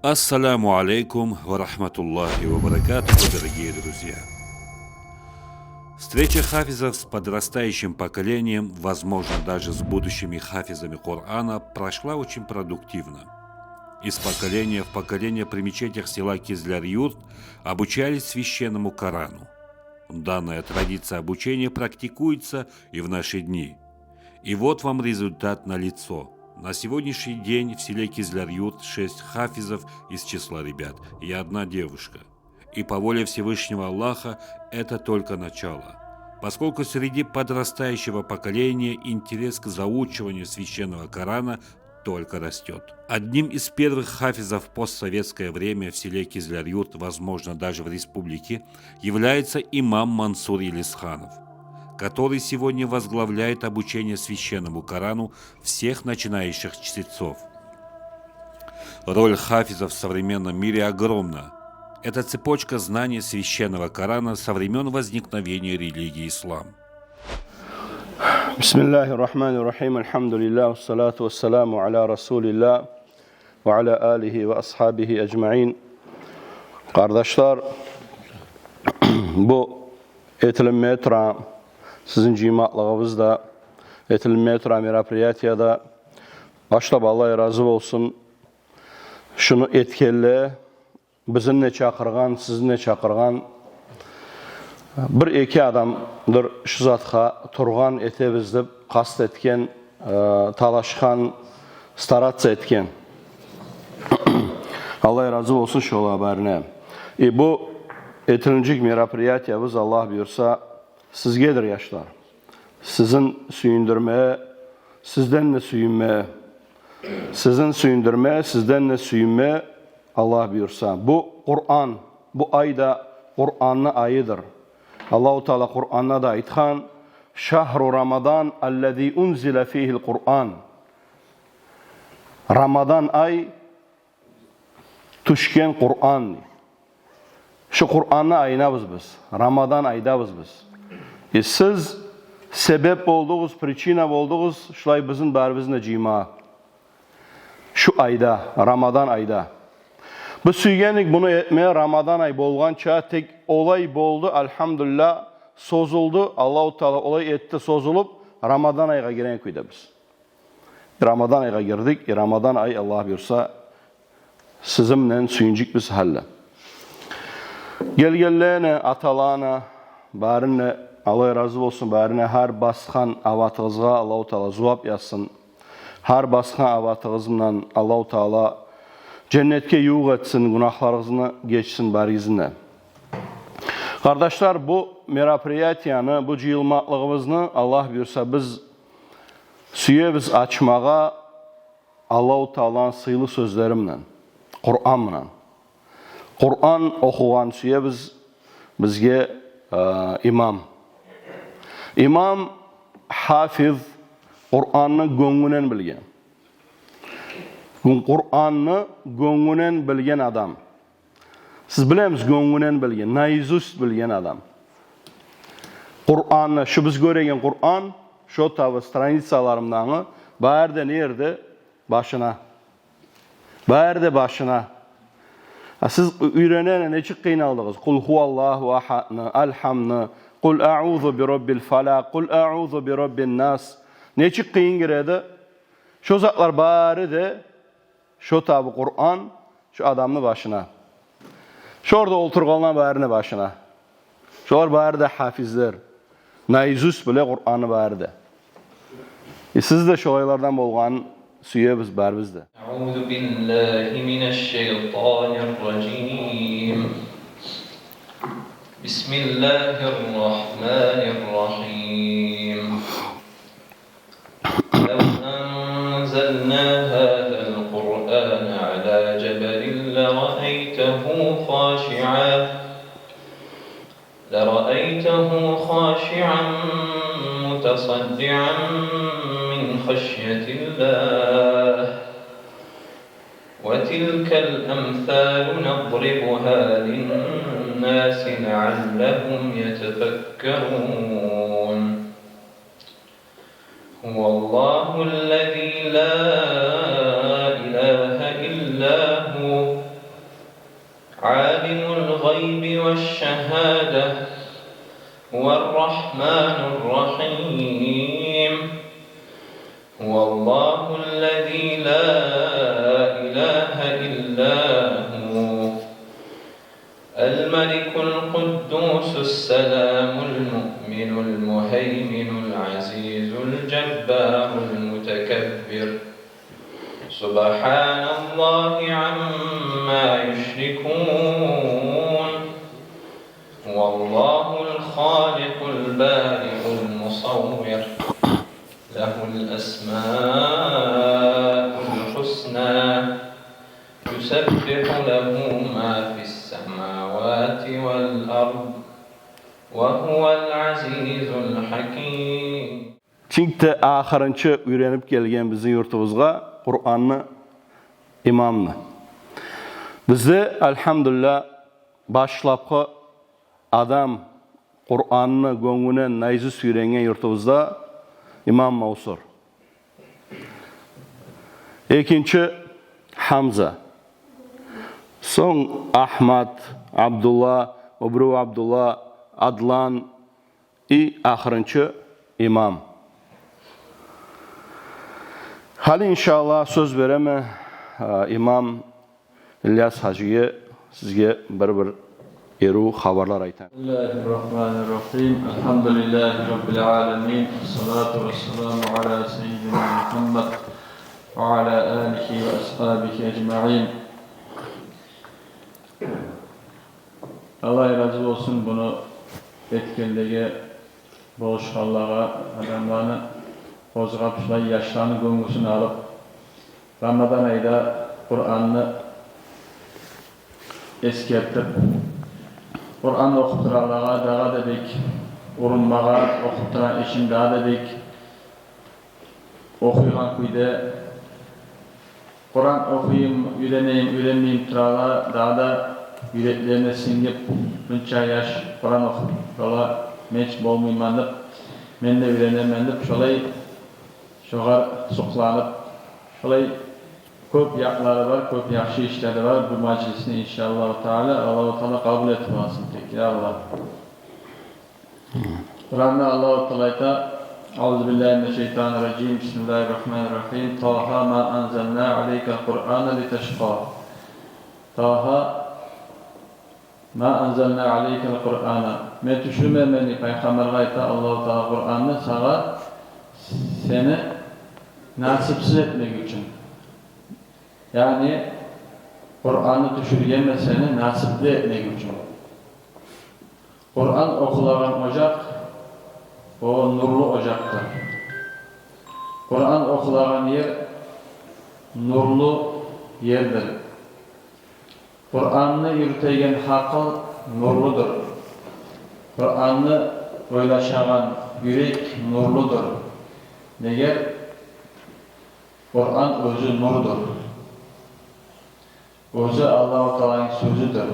Ассаляму алейкум ва рахматуллахи ва баракатуху, дорогие друзья. Встреча хафизов с подрастающим поколением, возможно, даже с будущими хафизами Корана, прошла очень продуктивно. Из поколения в поколение при мечетях села Кизляр-Юрт обучались священному Корану. Данная традиция обучения практикуется и в наши дни. И вот вам результат налицо. На сегодняшний день в селе Кизляр-Юрт 6 хафизов из числа ребят и 1 девушка. И по воле Всевышнего Аллаха это только начало. Поскольку среди подрастающего поколения интерес к заучиванию священного Корана только растет. Одним из первых хафизов в постсоветское время в селе Кизляр-Юрт, возможно, даже в республике, является имам Мансур Илисханов, который сегодня возглавляет обучение священному Корану всех начинающих чтецов. Роль хафизов в современном мире огромна. Это цепочка знаний священного Корана со времен возникновения религии ислам. Бисмиллахи рахмани рахим, альхамдулиллах, ассалату вассаламу аля расулиллах, ва аля алихи ва асхабихи аджмаин. Kardeşler, bu etilinmeye tura, sizin cemaatlarınızda, etilinmeye tura merapriyatiyada, başta Allah'a razı olsun, şunu etkili, bizimle çakırgan, sizinle çakırgan, bir-iki adamdır şu zatqa turgan etebizdi, qasd etken, talaşkan, staratsa etken. Allah razı olsun şu haberine. Bu etilincik merapriyatiyamız Allah buyursa sizgedir yaşlar. Sizin süyündürmeye, sizden de süyünmeye, sizin süyündürmeye, sizden de süyünmeye Allah buyursa. Bu Kur'an, bu ayda Kur'an'ın ayıdır. Allah-u Teala Kur'an'da da aytkan, Şahru Ramadan allazî unzile fihil Kur'an. Ramadan ay tuşken Kur'an. Şu Kur'an'ı ayınabız biz. Ramadan aydabız biz. Siz sebep olduğunuz, причина olduğunuz, şulay bizim barbizin cima. Şu ayda, Ramadan ayda. Biz suygenik bunu etmeye Ramadan ay bolgança tek olay boldu, elhamdülillah sozuldu. Allah-u Teala olay etti, sozulup Ramadan ayga giren kuyda biz. Ramadan ayga girdik, Ramadan ay Allah buyursa sizimle suyuncuk biz halle. Gelgellerine, atalana, barine, Allah razı olsun, barine her baskan avatığızga Allah-u Teala zuvap yazsın. Her baskan avatığızından Allah-u Teala cennetke yuğ etsin, günahlarınızını geçsin barizinle. Kardeşler, bu merapriyatiyanı, bu cıyılmaklığımızını Allah buyursa biz süyebiz açmağa Allah-u Teala'nın sıylı sözlerimle, Kur'an'la. Kur'an okuğan süyebiz bizge imam. İmam, hafiz, Kur'an'ı gönlünen bilgen. Kur'an'ı gönlünen bilgen adam. Siz bilemiz gönlünen bilgen, naizust bilgen adam. Kur'an'ı, şu biz göregen Kur'an, şu tabi stranisalarımdan, bağırda nerede? Başına. Bağırda başına. Siz öğrenene ne çık kıynaldınız? Kul huvallahu ahadını, alhamını, kul a'udhu bi rabbil falak, kul a'udhu bi rabbin nas. Ne çık kıyın giredi? Şu zatlar bağırda, şu tabi Kur'an, şu adamın başına. Şu orada oturganlar bağırına başına. Şu orada bağırda hafizler. Naizust bile Kur'an'ı bağırda. Siz de şu olaylardan bolgan süyebiz barbizde. Euzu billahi mineşşeytanirracim. Bismillahirrahmanirrahim. Lev enzelna hâzel Kur'âne alâ cebelin lera'eytehu khâşi'an mutasaddi'an min haşyetillah. وَتِلْكَ الْأَمْثَالُ نَضْرِبُهَا لِلنَّاسِ لَعَلَّهُمْ يَتَفَكَّرُونَ هُوَ اللَّهُ الَّذِي لَا إِلَٰهَ إِلَّا هُوَ الغيب والشهادة هو الرحمن الرحيم هو الله الذي لا إله إلا هو الملك القدوس السلام المؤمن المهيمن العزيز الجبار المتكبر سبحان الله عما يشركون هو الله الخالق البارئ المصور له الأسماء الحسنى يسبح له ما في السماوات والأرض وهو العزيز الحكيم. Çünkü ahırınçı öğrenip gelgen bizim yurtumuzga Kur'an'ı, imamını. Bizi elhamdülillah başlapkı adam Kur'an'ı göngüne nayzı sürengen yurtumuzda İmam Mansur. İkinci Hamza. Son Ahmet, Abdullah, Obru Abdullah, Adlan ahırınçı imam. Hali inşallah söz vereme İmam İlyas Hacı'ya sizge bir eru haberler aytan. Bismillahirrahmanirrahim. Elhamdülillahi Rabbil alemin. Salatu vesselamu ala seyyidina Muhammed ve ala alihi ve ashabihi ecma'in. Allah razı olsun bunu etkinliğe boş Allah'a adamlarını bozgapışlayı yaşlarını göngüsünü alıp Ramazan ayda Kur'an'ı eskertip Kur'an okutturalığa dağa dedik, urunmağa okutturan eşim dağa dedik, okuyulan kuyda Kur'an okuyayım, öğrenmeyeyim turalığa dağa da yüreklerine singip bunca yaş Kur'an okup şola meç bolmaymanlıp men de öğrenemenlip şolay şoğar suqlanıp şolay köp yaqları var, köp yaxşı işleri var bu majlisini inşallah Allah-u Teala kabul etip alsın tek ya Allah. Kur'an'da Allah-u Teala ayta Euzubillahimineşşeytanirracim Bismillahirrahmanirrahim Taha ma anzalna aleykel Kur'ana liteşqa Taha ma anzalna aleykel Kur'ana men düşürmemeni Peygamber'e ayta Allah-u Teala Kur'an'ı sana seni nasipsiz etmek için yani Kur'an'ı düşürgeme seni nasipli etmek için Kur'an okulan ocak o nurlu ocaktır. Kur'an okulan yer nurlu yerdir. Kur'an'ı yürütegen akıl nurludur. Kur'an'ı oylaşagan yürek nurludur. Neger Kur'an özü nurdur. Özü Allah-u Teala'nın sözüdür.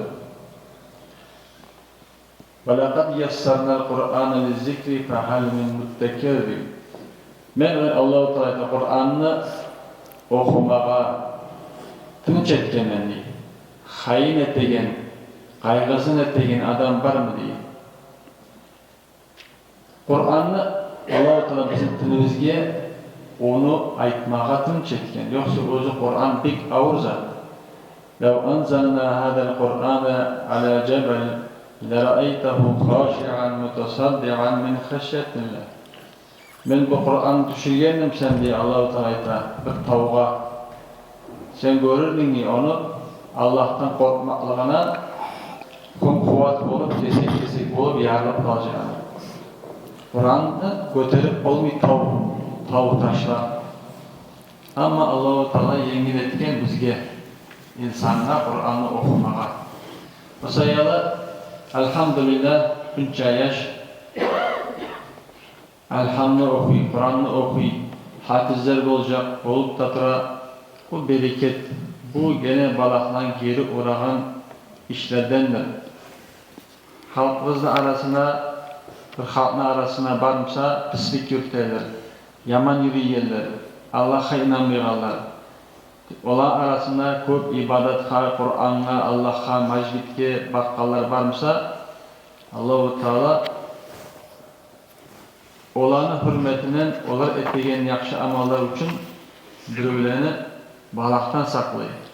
وَلَقَدْ يَسَّرْنَا الْقُرْآنَ لِلذِّكْرِ فَهَلْ مِنْ مُدَّكِرٍ Men Allah-u Teala'da Kur'an'ı okumağa tınç etkemen değil. Hayin etegen, kaygısın etegen adam var mı değil. Kur'an'ı Allah-u Teala bizim tinimizge onu aytmağa tınç etken. Yoksa özü Kur'an pek ağır zat. لو أنزلنا هذا القرآن على جبل لرأيته خاشعا متصدعا من خشية الله. Men bu Kur'an'ı düşürgenim sen diye Allah-u Teala bir tavga. Sen görürdün ki onu Allah'tan korkmaklığına kuvat olup, kesik olup yarılıp kalacağını. Kur'an'ı götürüp olmayı tavuk taşlar. Ama Allah-u Teala yengil etken bizge. İnsanlar Kur'an'ı okumağa. Bu sayıda elhamdülillah bunca yaş elhamdülillah okuyup, Kur'an'ı okuyup, hafizler olacak, olup da tura bu bereket, bu gene balaklan geri uğrağın işlerdendir. Halkımızın arasına, bir halkın arasına varmışsa pislik yürüterler, yaman yürüyerler, Allah'a inanmıyorlar. Olar arasında köp ibadatga, Qur'anga, Allah'a, majlitke bakkallar barmsa, Allahu Taala olarning hurmatidan olar etgan yaxshi amallar uchun birovlarni balaqdan saqlaydi.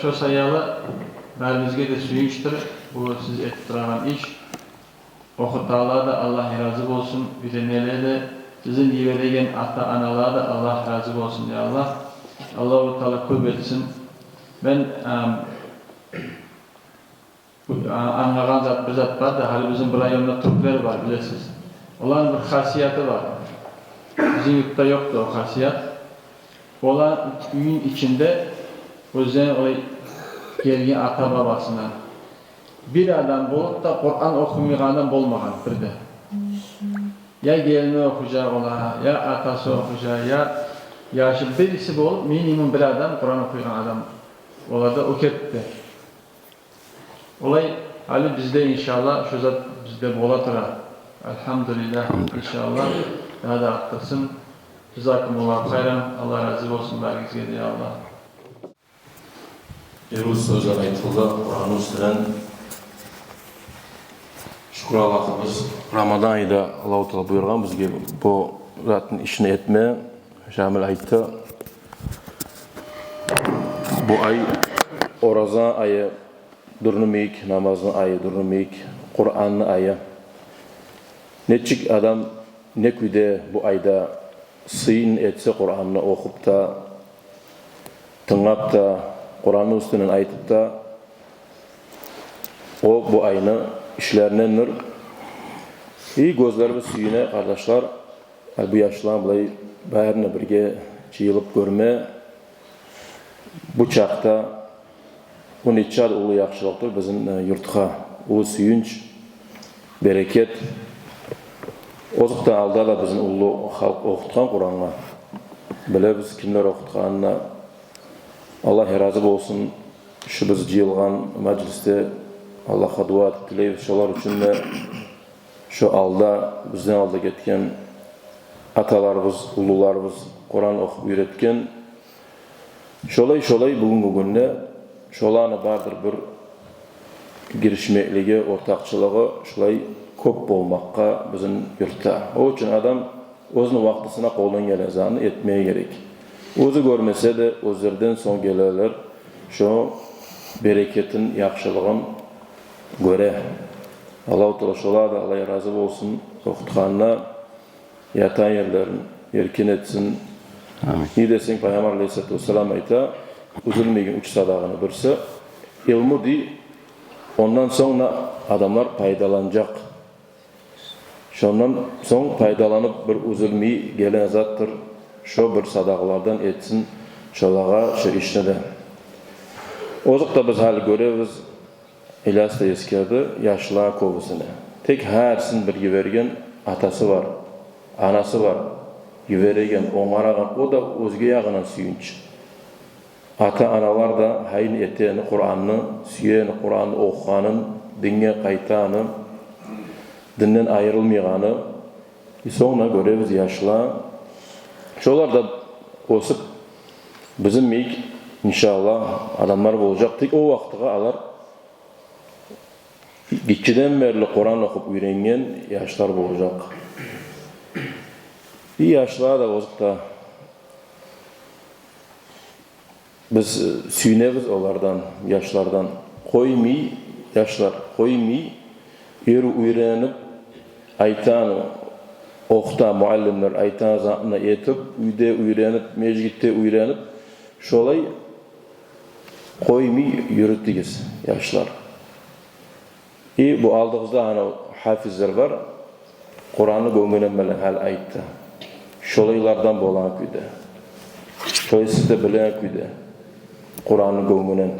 Şu sayalı barimizga de suyunchdir. Bu siz etib turgan ish. O'qituvchilar da Allah razı olsun, bilenler de sizin yibelegen ata-analar da Allah razı olsun ya Allah. Allahu Teala ko'p etsin. Ben anlagan bir zat var da hali bizim bir rayonda Türkler var bilesiz. Onların bir hasiyeti var. Bizim yurtta yoktu o hasiyet. Onlar üyün içinde özden o gelgen ata babasından bir adam bulup da Kur'an okumayan bolmagan birde. Ya gelini okuyacak ola, ya atası okuyacak, ya yaşı birisi bol, minimum bir adam Kur'an okuyan adam olada o ketdi. Olay hali bizde inşallah şu zat bizde bola tura. Elhamdülillah inşallah daha da arttırsın. Jazakumullahu hayran. Allah razı olsun belgizge diye Allah. Eruz sözler aytıldı, Kur'an üstünden şükür Allah'ımız Ramazan ayında Allah-u Teala buyurgan bizge bu zatın işini etme Şamil aytı. Bu ay Orazan ayı durnumayık, namazın ayı durnumayık, Kur'an'ın ayı. Neçik adam ne küde bu ayda sıyın etse Kur'an'ı okup da tınlap da Kur'an'ın üstünden aytıp da o bu ayını işlerinendir. İyi gözlerimiz suyuna kardeşler bu yaşlılar bulay bayarına birge çıyılıp görme bu çağda bu neçad ulu yaxşılıktır bizim yurtqa o suyunç bereket ozukta alda da bizim ulu halk okutkan Kur'an'a bile biz kimler okutkanına Allah razı olsun şu biz jıyılgan mecliste Allah'a dua ettileyiz şolar üçün de şu alda bizden alda getken atalarımız, ulularımız Kur'an okup öğretken şolay bugünkü günde şolana bardır bir girişmekligi, ortakçılığı şolay köp bolmakka bizim yurtta. O için adam özünün vaxtısına koldan gelezanı etmeye gerek. Özü görmese de özlerden son geleler şu bereketin, yaxşılığın göre. Allah-u Teala şolar da Allah razı olsun okutkanına yatan yerlerin erkin etsin. Ne desin Peygamber Aleyhisselatü Vesselam ayta üzülmeyin uç sadağını birisi ilmu di ondan sonra adamlar faydalanacak. Şondan son faydalanıp bir üzülmeyi gelen zattır. Şu bir sadaqlardan etsin şolağa şu işine de. Ozukta biz hali göreviz İlyas da eskerdi yaşlığa kovusunu. Tek hersin bir givergen atası var, anası var. Givergen, onaragan, o da özge yağına suyunç. Ata-analar da hayn eteni Kur'an'ı, süyeni Kur'an'ı okuğanın, dinge kaytanı, dinden ayrılmayanı, sonra göreviz yaşlığa. Şolar da osip bizim meyik inşallah adamlar olacak. Tek o vaktıga alar gitçiden beri Kur'an okup öğrengen yaşlar olacak. İyi yaşlığa da olacak da biz süyneviz onlardan, yaşlardan. Koymi, yaşlar koymi, öğrenip aytanı okuta muallimler aytan zatına etip, uyde öğrenip, meclitte öğrenip, şolay koymi yürüttüğüz yaşlar. Bu aldığımızda hani hafizler var, Kur'an'ı gömülenmeli hal aytta. Şolaylardan bolan küyde. Şolaysiz de bilen küyde. Kur'an'ı gömülen.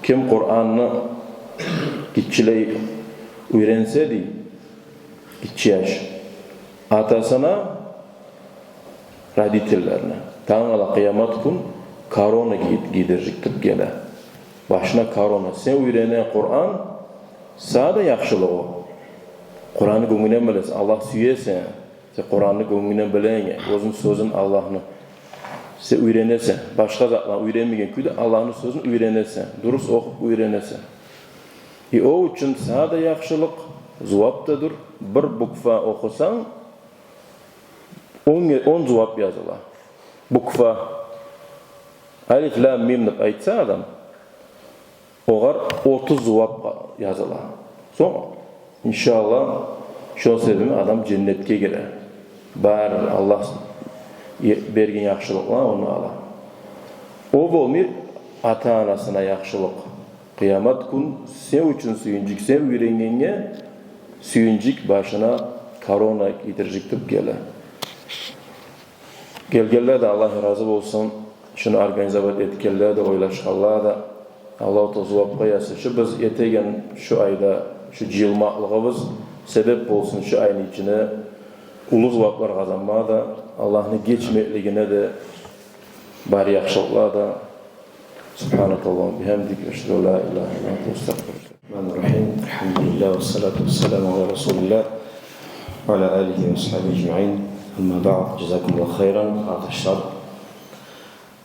Kim Kur'an'ı gitçiley öğrense değil, gitçi yaş. Atasına, raditellerine. Tanrı'la kıyamet gün korona giydirecektir gene. Başına korona. Sen öğrenen Kur'an, sağda yaxşılığı o. Kur'an'ı gömülen bilesin. Allah süyesen, sen Kur'an'ı gömülen bilen, özün sözün Allah'ını sen öğrenesen, başka zatla öğrenmegen küyde Allah'ın sözünü öğrenesen, durus okup öğrenesen. O üçün sada yaxşılık, zuvaptadır. Bir bukfa okusan, 10 zuvap yazıla. Bukfa, alif, lam, mim dep aytsa adam, oğar 30 zuvap yazıla. Son, inşallah, şol sebemi adam cennetke girer. Bar Allah bergen yaxşılıkla onu ala. O bolmir ata-anasına yaxşılık. Kıyamet gün sen üçün suyuncuk, sen öğrengenge suyuncuk başına korona getirecektir gele. Gelgeller de Allah razı olsun. Şunu organizavat etkenler de oylaşkanlar da Allah tozuvap koyası. Şu biz yetegen şu ayda şu yılmaklığımız sebep olsun şu ayın içine ulu zuvaplar kazanmaya da Allah'ın geçmekliğine de bari yakşılıklar da Subhanakallahum bihamdik eşhedü en la ilahe illa ente estağfiruke. Bismillahirrahmanirrahim. Elhamdülillah ve salatu vesselamu ala Resulillah ve ala alihi ve ashabihi ecmaîn. Amma ba'd. Cezakumullahu hayran. Arkadaşlar,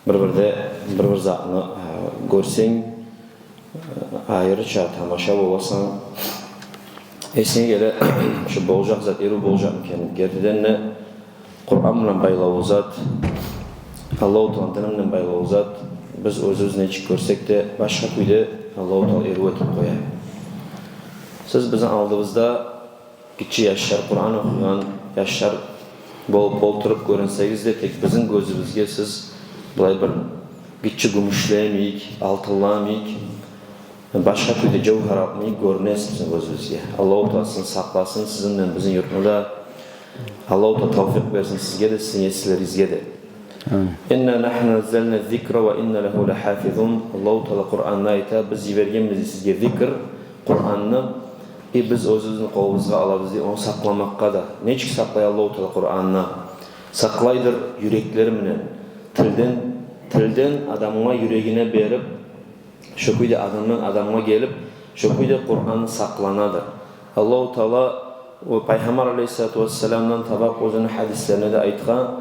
bir zatını görsen, ayrıca tamaşa olasan, esine gele şu bolacak zat, eri bolacak mı? Gerçekten ne? Kur'an'la baylağı zat, Allah-u Teala'nın baylağı zat, biz özümüzden çık görsek de başka kuyda Allah-u Teala eri etip koyar. Siz bizim aldığımızda gitçi yaşlar, Kur'an okuyan yaşlar bol turup görünseniz de tek bizim gözümüzge siz bulay bir gitçi gümüşleyemeyik, altınlamayık, başka kuyda cevher atmayık görünesiniz bizim gözümüzge. Allah-u Teala sizin saklasın, sizinle bizim yurtmuda Allah-u Teala tavfik versin sizge de, sizin yetişlerizge de. İnna nahnu nazzalna zikra ve inna lehu lahafizun. Allah-u Teala Kur'an'da ayta biz vergenimiz sizge zikr, Kur'an'ı biz özümüzün qolumuzga alabız diye onu saklamakka da. Neçik saklay Allah-u Teala Kur'an'ı? Saklaydır yürekleri menen. Tilden adamına yüreğine berip, şu kuyda adamına gelip, şu kuyda Kur'an'ı saklanadır. Allah-u Teala o Peygamber Aleyhissalatu vesselam'dan tabak özünün hadislerine de aytgan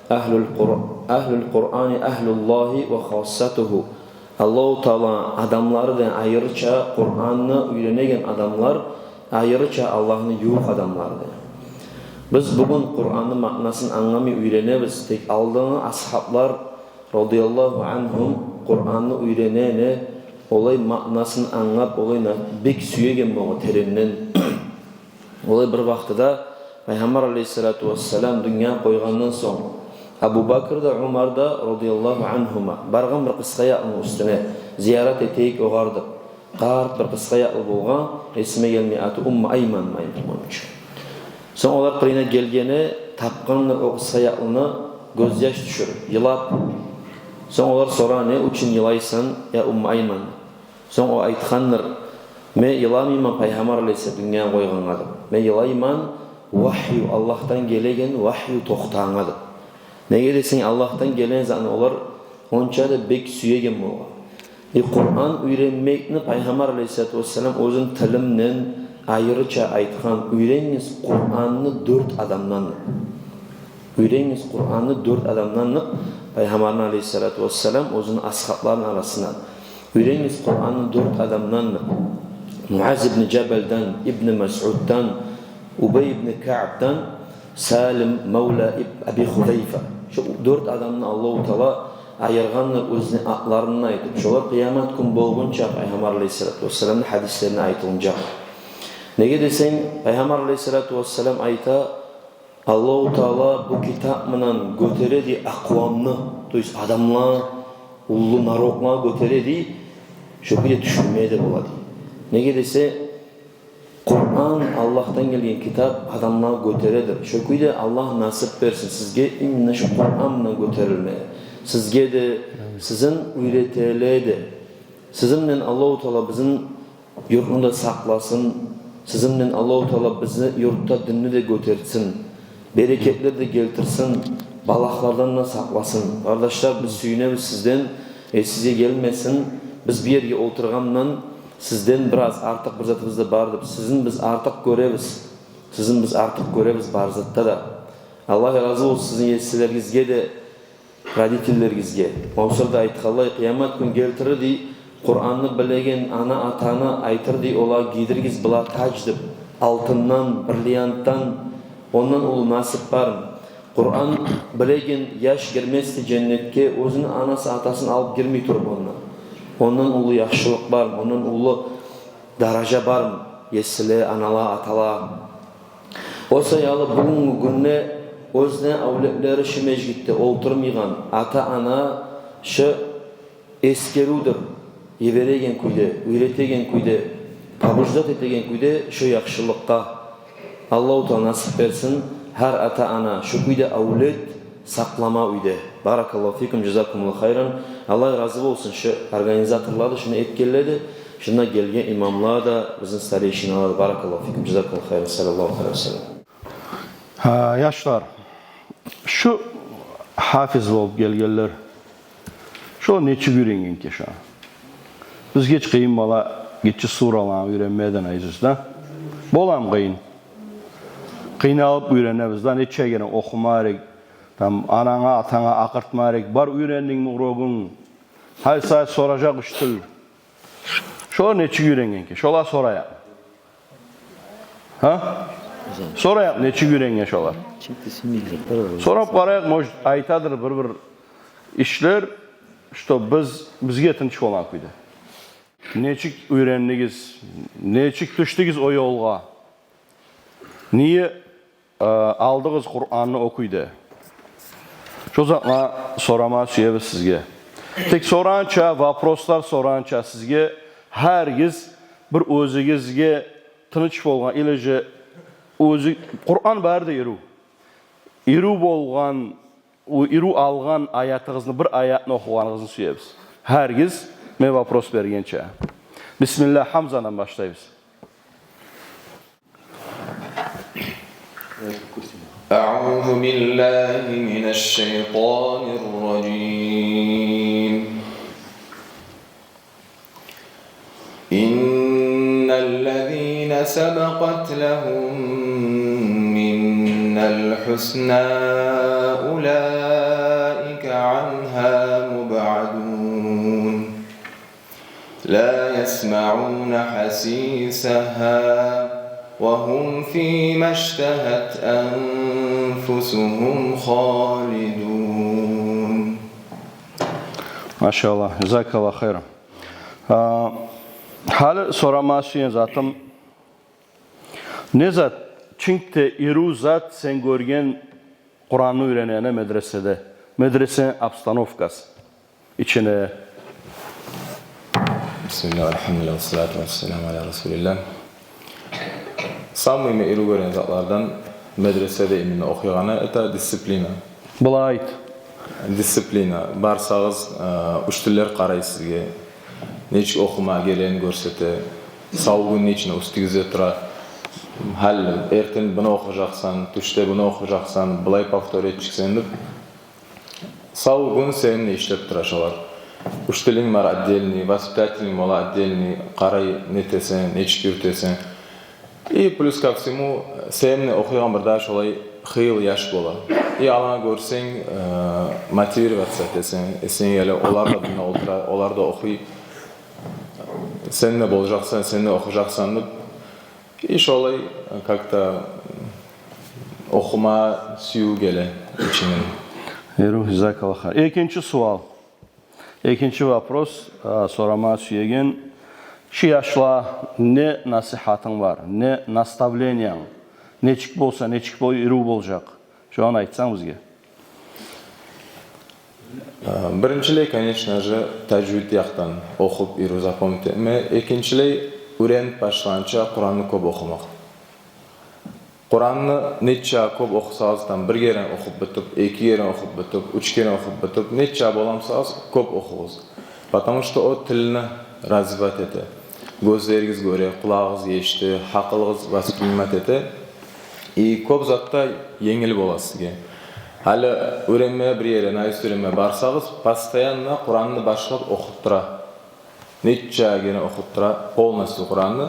Ahlul Kur'ani ahlullahi ve khassatuhu. Allah-u Teala adamlardan ayrıca Kur'an'ı öğrenegen adamlar ayrıca Allah'ın yuh adamlardı. Biz bugün Kur'an'ın manasını anlamayı öğrenemiz. Tek aldığını ashablar radıyallahu anhum Kur'an'ı öğrenene olay manasını anlap olayına bek süyegen boğu terinden. Olay bir vaxtıda Peygamber Aleyhissalatu vesselam dünya koygandan son Abu Bakr da Umar da radıyallahu anhuma bargan bir kısqa yaqın üstüne ziyaret eteyik oğardık. Qart bir kısqa yaqın bolğan esime gelmey atı Ayman maymunç. Son olar qirine gelgene tapqan o kısqa yaqını göz yaş düşürüp yılap. Son olar sonra ne üçün yılaysan ya Ayman. Son o aytqanlar me yılamayman Peygamber Aleyhissalatu dünya koygangadı. Me yılayman vahyu Allah'tan gelegen vahyu toxtağangadı. Ne gelirsin Allah'tan gelen zaten olar onça da bek süyegen boğa. Kur'an öğrenmekni Peygamber Aleyhissalatu vesselam özün tilimden ayrıca aytgan öğreniniz Kur'an'ı 4 adamdan. Öğreniniz Kur'an'ı 4 adamdan Peygamber Aleyhissalatu vesselam özün ashabların arasından. Öğreniniz Kur'an'ı 4 adamdan. Muaz ibn Cebel'den, İbn Mes'ud'dan, Ubey ibn Ka'b'dan, Salim Mevla Abi Hudayfa. Şu 4 adamın Allah-u Teala ayırganlar özüne atlarını aytıp, şolar kıyamet gün bolgunca Peygamber Aleyhissalatu vesselam'ın hadislerini aytılınca. Nege desen Peygamber Aleyhissalatu vesselam ayta Allah-u Teala bu kitap menen göteredi akvamını, toyuz adamlar ullu narokla göteredi, şu bile düşünmeye de boladı. Nege dese Kur'an Allah'tan gelen kitap adamlar göteredir. Şu kuyda Allah nasip versin sizge inne şu Kur'an'la göterilmeye. Sizge de sizin üretele de sizinle Allah-u Teala bizim yurtunda saklasın. Sizinle Allah-u Teala bizi yurtta dinini de götersin. Bereketler de getirsin. Balaklardan da saklasın. Kardeşler biz süyünemiz sizden size gelmesin. Biz bir yere oturgandan sizden biraz artık bir zatımızda bardır. Sizin biz artık göreviz. Sizin biz artık göreviz bar zatta da. Allah razı olsun sizin yetişlerinizge de родительлеріңізге. Маусырда айтқалай, қиямат күн келтірді, Құранны білеген ана атаны айтырды, ола гидіргіз бұла таж деп, алтыннан, бриллианттан, оннан ұлы насып барын. Құран білеген яш керместі жәннетке, өзінің анасы атасын алып кермей тұрып оннан. Оннан ұлы яқшылық барын, оннан ұлы даража барын, есілі, анала, атала. Осы аялы бүгінгі күнне өзіне әулетлері шымежгітті олтырмиған ата-ана шы ескерудір. Евереген күйде, үйретеген күйде, побуждат етеген күйде шы яқшылыққа. Аллаху Таала насып берсін, her ata-ana şu kuyda avlet saklama uyde. Barakallahu fikum, cezakumullah hayran. Allah razı olsun şu organizatörler de şunu etkiledi. Şuna gelgen imamlar da bizim stareyşinalar. Barakallahu fikum, cezakumullah hayran. Sallallahu aleyhi ve sellem. Yaşlar, şu hafiz olup gelgenler, şu neçi gürengen ki şu an. Biz geç kıyım bala, geçi suralan öğrenmeden ayızızda. Bolam kıyın. Qiynalıp öğrenemiz da neçe gene okumarek, tam anana atana akırtmarek, bar öğrendin muğrogun, hay say soracak üstül. Şolar neçe öğrengen ki, şolar sorayak. Ha? Sorayak neçe öğrengen şolar. Sorap qarayak, moj aytadır bir işler, işte bizge tinç olan kuydu. Neçik öğrendigiz, neçik düştügiz o yolga. Niye aldığınız Kur'an'ı okuydu? Şu zaman sorama süyebiz sizge. Tek sorança, vaproslar sorança sizge, hergiz bir özünüzge tınıç bolgan ilece özü Kur'an barda iru. İru bolgan, o iru algan ayatınızı bir ayatını okuganınızı süyebiz. Hergiz me vapros bergençe. Bismillah Hamza'dan başlayız. أعوذ بالله من الشيطان الرجيم إن الذين سبقت لهم منا الحسنى أولئك عنها مبعدون لا يسمعون حسيسها وهم فيما اشتهت أنفسهم خالدون. Maşallah, jazakallah hayran. Hali soramasıyın zatım. Ne zat? Çünkü iru zat sen görgen Kur'an'ı öğrenene medresede. Medrese abstanovkası. İçine. Bismillah, elhamdülillah, salatu vesselamu ala Resulillah. Samimi iru gören zatlardan medresede imini okuyana eta disiplina. Bula ait. Disiplina. Barsağız uçtiller qaray sizge. Neçik okuma gelen görsete. Sağ gün neçine üstügize tura. Hal erten bunu okuyacaksan, tuşta bunu okuyacaksan, bulay pavtor etçiksen dip. Sağ gün seninle işlep turaşalar. Uçtillin var addelini, vasipitatillin mola addelini, qaray netesen, neçik yürtesen. И плюс ко всему, seninle okuyan bir daha şolay xeyli yaş bola. Alana görsen, motiviratsa desen, sen yele olar da buna otura, olar da okuy. Seninle bolacaksan, seninle okuyacaksan da şolay как-то okuma suyu gele içinin. Eru jazakallah hayran. İkinci sual. İkinci vapros sorama süyegen. Şu yaşla ne nasihatın var, ne nastavleniyan, neçik bolsa, neçik boy iru bolacak. Şu an aytsan bizge. Birinchilay, конечно же, tajvid yaqdan o'qib, iru zapomnit etma. Ikkinchilay, o'rganib boshlagancha Qur'onni ko'p o'qimoq. Qur'onni necha ko'p o'qisangiz, bir kere o'qib bitib, ikki kere o'qib bitib, uch kere o'qib bitib, necha bo'lamsangiz ko'p o'qingiz. Потому что o tilni razvat etadi. Gözleringiz göre, kulağınız yeşti, hakkınız vasipimat ete. Ko'p zatda yengil bo'lasiz sizga. Hali öğrenmeye bir yere, naist öğrenmeye barsangiz, постоянно Qur'onni boshlab o'qib tura. Necha gene o'qib tura, полностью Qur'onni,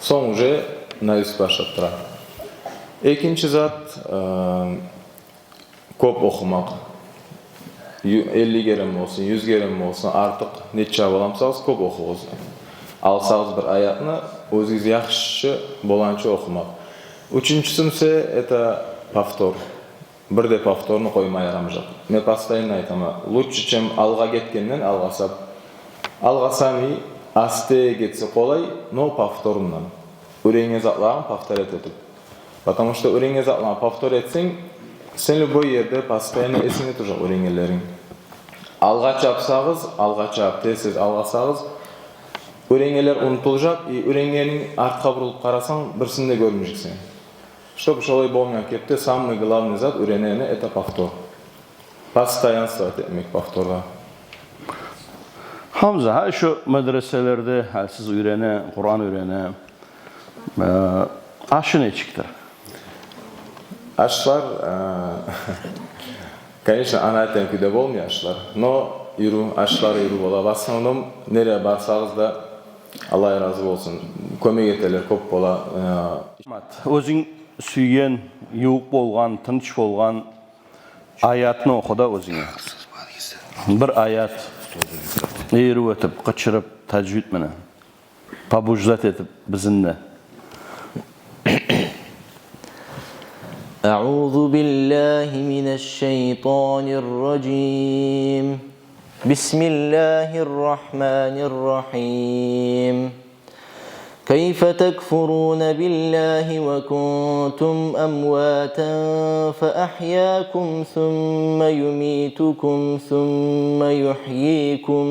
so'ng уже naist boshlab tura. Ikkinchi zat ko'p o'qimoq. 50 kerem olsun, 100 kerem olsun, artık neçe alamsağız, köp okuğuz. Alsağız bir ayatını, özünüz yaxşı bolança okumak. Üçüncüsü ise это повтор. Bir de повторunu koymaya yaramayacak. Ben постоянно айтам, лучше чем alga ketkenden algasap. Algasam iyi, aste getse kolay, но повторundan. Öğrengen zatlarını повтор etip. Потому что öğrengen zatlarını повтор etsen, sen любой yerde постоянно esine turacak öğrengenlerin. Alga çapsağız, alga çap, tez algasağız, öğrengenler unutulacak, öğrengenin arka burulup karasan birisini de görmeyeceksin. Чтобы шолай болмай кетти, самый главный зат öğrenene это повтор. Постоянство etmek повторга. Hamza, şu medreselerde siz öğrene, Kur'an öğrene, aşı ne çıktı? Aşlar, конечно, ana temkide болмай aşlar. No, aşlar yürü bola. В основном, nereye barsanız da Allah razı olsun. Kömek eteler, köp bola. Özün süygen, yuğuk bolgan, tınç bolgan ayatını oku da özüne. Bir ayat eğri ötüp, kaçırıp, tecvid mene. Pabucdat etip bizimle. A'udhu billahi mineşşeytanirracim. Bismillahirrahmanirrahim. كيف تكفرون بالله وكنتم أمواتا فأحياكم ثم يميتكم ثم يحييكم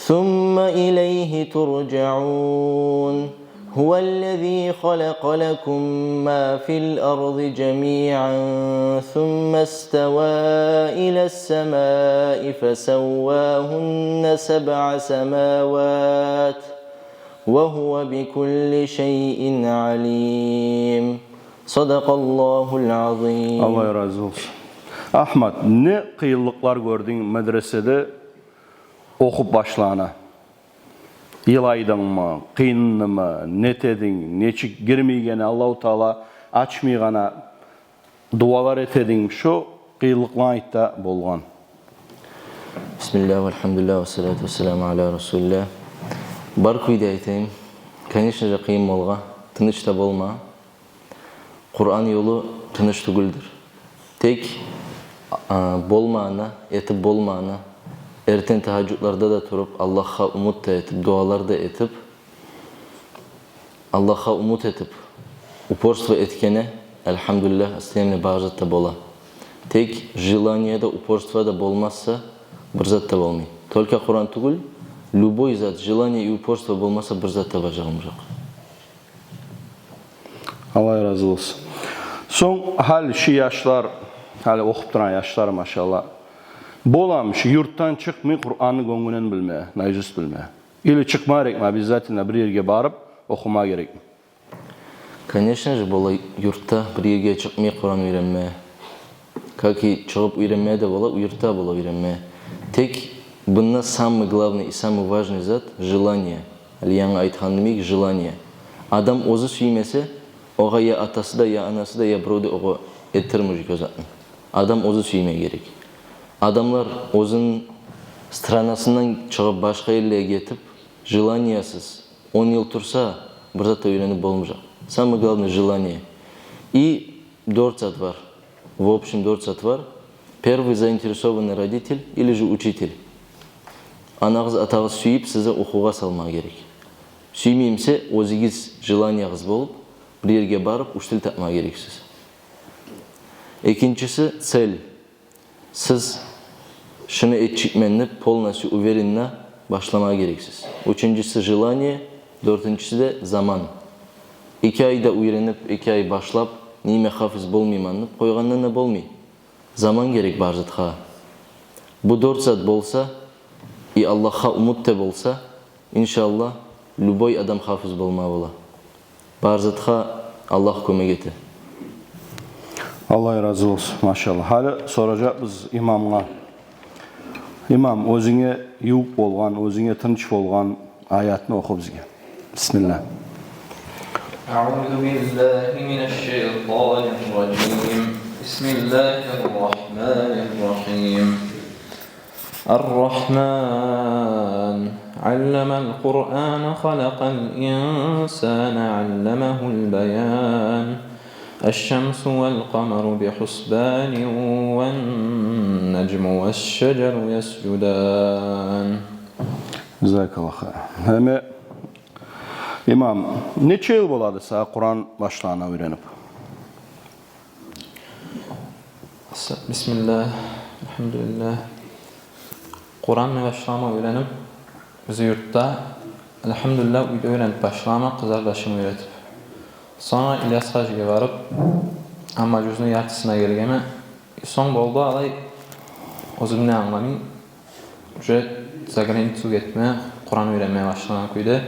ثم إليه ترجعون هو الذي خلق لكم ما في الأرض جميعا ثم استوى إلى السماء فسواهن سبع سماوات وهو بكل شيء عليم صدق الله العظيم. Allah razı olsun. Ahmet, ne kıyılıklar gördün medresede okup başlağına? Yılaydın mı, kıyınını mı, netedin, neçik girmeygene Allah-u Teala açmaygana dualar etedin, şu kıyılıklarıyla bolgan. Bismillah, velhamdülillah, ve salatu ve selamu ala Resulullah. Barkuyda aytayım, kanişne kıyım bolga, tınış da bolma. Kur'an yolu tınış tuguldur. Tek bolmağına, etip bolmağına, erten tahajjudlarda da turup, Allah'a umut da etip, dualar da etip, Allah'a umut etip, uporstvo etkene, elhamdülillah, aslemne bağızat da bola. Tek желание da, uporstvo da bolmazsa, bir zat da bolmay. Только Kur'an tugul, любой зат, желание и упорство болмаса bir zat da bacağım жоқ. Allah razı olsun. Son hal şu yaşlar, hali okup duran yaşlar maşallah. Bolamış, yurttan çıkmay, Kur'an'ı gönlünden bilmeye, naicüst bilmeye. İli çıkma gerekme, bizzatında bir yerge barıp okuma gerek mi? Конечно же, bola yurtta bir yerge çıkmay Kur'an öğrenmeye. Kaki çıkıp öğrenmeye de bola, yurtta bola öğrenmeye. Tek bundan самый главный и самый важный зат желание. Али яңа айтқан демек желание. Адам өзі сүймесе, оға я атасы да, я анасы да, я біреуді оға ettirmeyecek o zatın. Adam özü süymeye gerek. Adamlar özün stranasından çıkıp başka yerlere getip, желаниесіз 10 yıl tursa bir zat öğrenip olmayacak. Самое главное желание. И 4 зат var. В общем 4 зат var. Первый заинтересованный родитель или же учитель. Anağız atağız süyüp size okuğa salma gerek. Süymeyimse özünüz желаниеңіз болып, bir yerге barıp uçtil tapma gereksiz. İkincisi цель. Siz şunu etçikmenini polностью уверенно başlamaya gereksiz. Üçüncüsü желание, dördüncüsü de zaman. 2 ayda öğrenip, 2 ay başlap, neyme hafız bolmayım anlıp, koygandan da bolmay. Zaman gerek bar zatqa. Bu 4 zat bolsa, и Allah'a umut da bolsa, inşallah, любой adam hafız bolma bola. Bar zatqa Allah kömek eti. Allah razı olsun maşallah. Hali soracak biz imamına. İmam, özüne yuğuk bolgan, özüne tınç bolgan ayatını oku bizge. Bismillah. أعوذ بالله من الشيطان الرجيم بسم الله الرحمن الرحيم الرحمن علم القرآن خلق الإنسان علمه البيان الشمس والقمر بحسبان والنجم والشجر يسجدان. Jazakallah xeyr. Hem İmam, neçə yıl boladı sənə Quran başlarına öyrənib? Bismillah, elhamdülillah. Kur'an'la başlama öğrenip, bizi yurtta, elhamdülillah uyda öğrenip başlama, kız kardeşimi öğretip. Sonra İlyas Hacı'ya varıp, ama cüzünün yartısına gelgeme, son boldu alay, o zümle anlamayın, ücret zagreyn tüg etmeye, Kur'an öğrenmeye başlanan kuydu.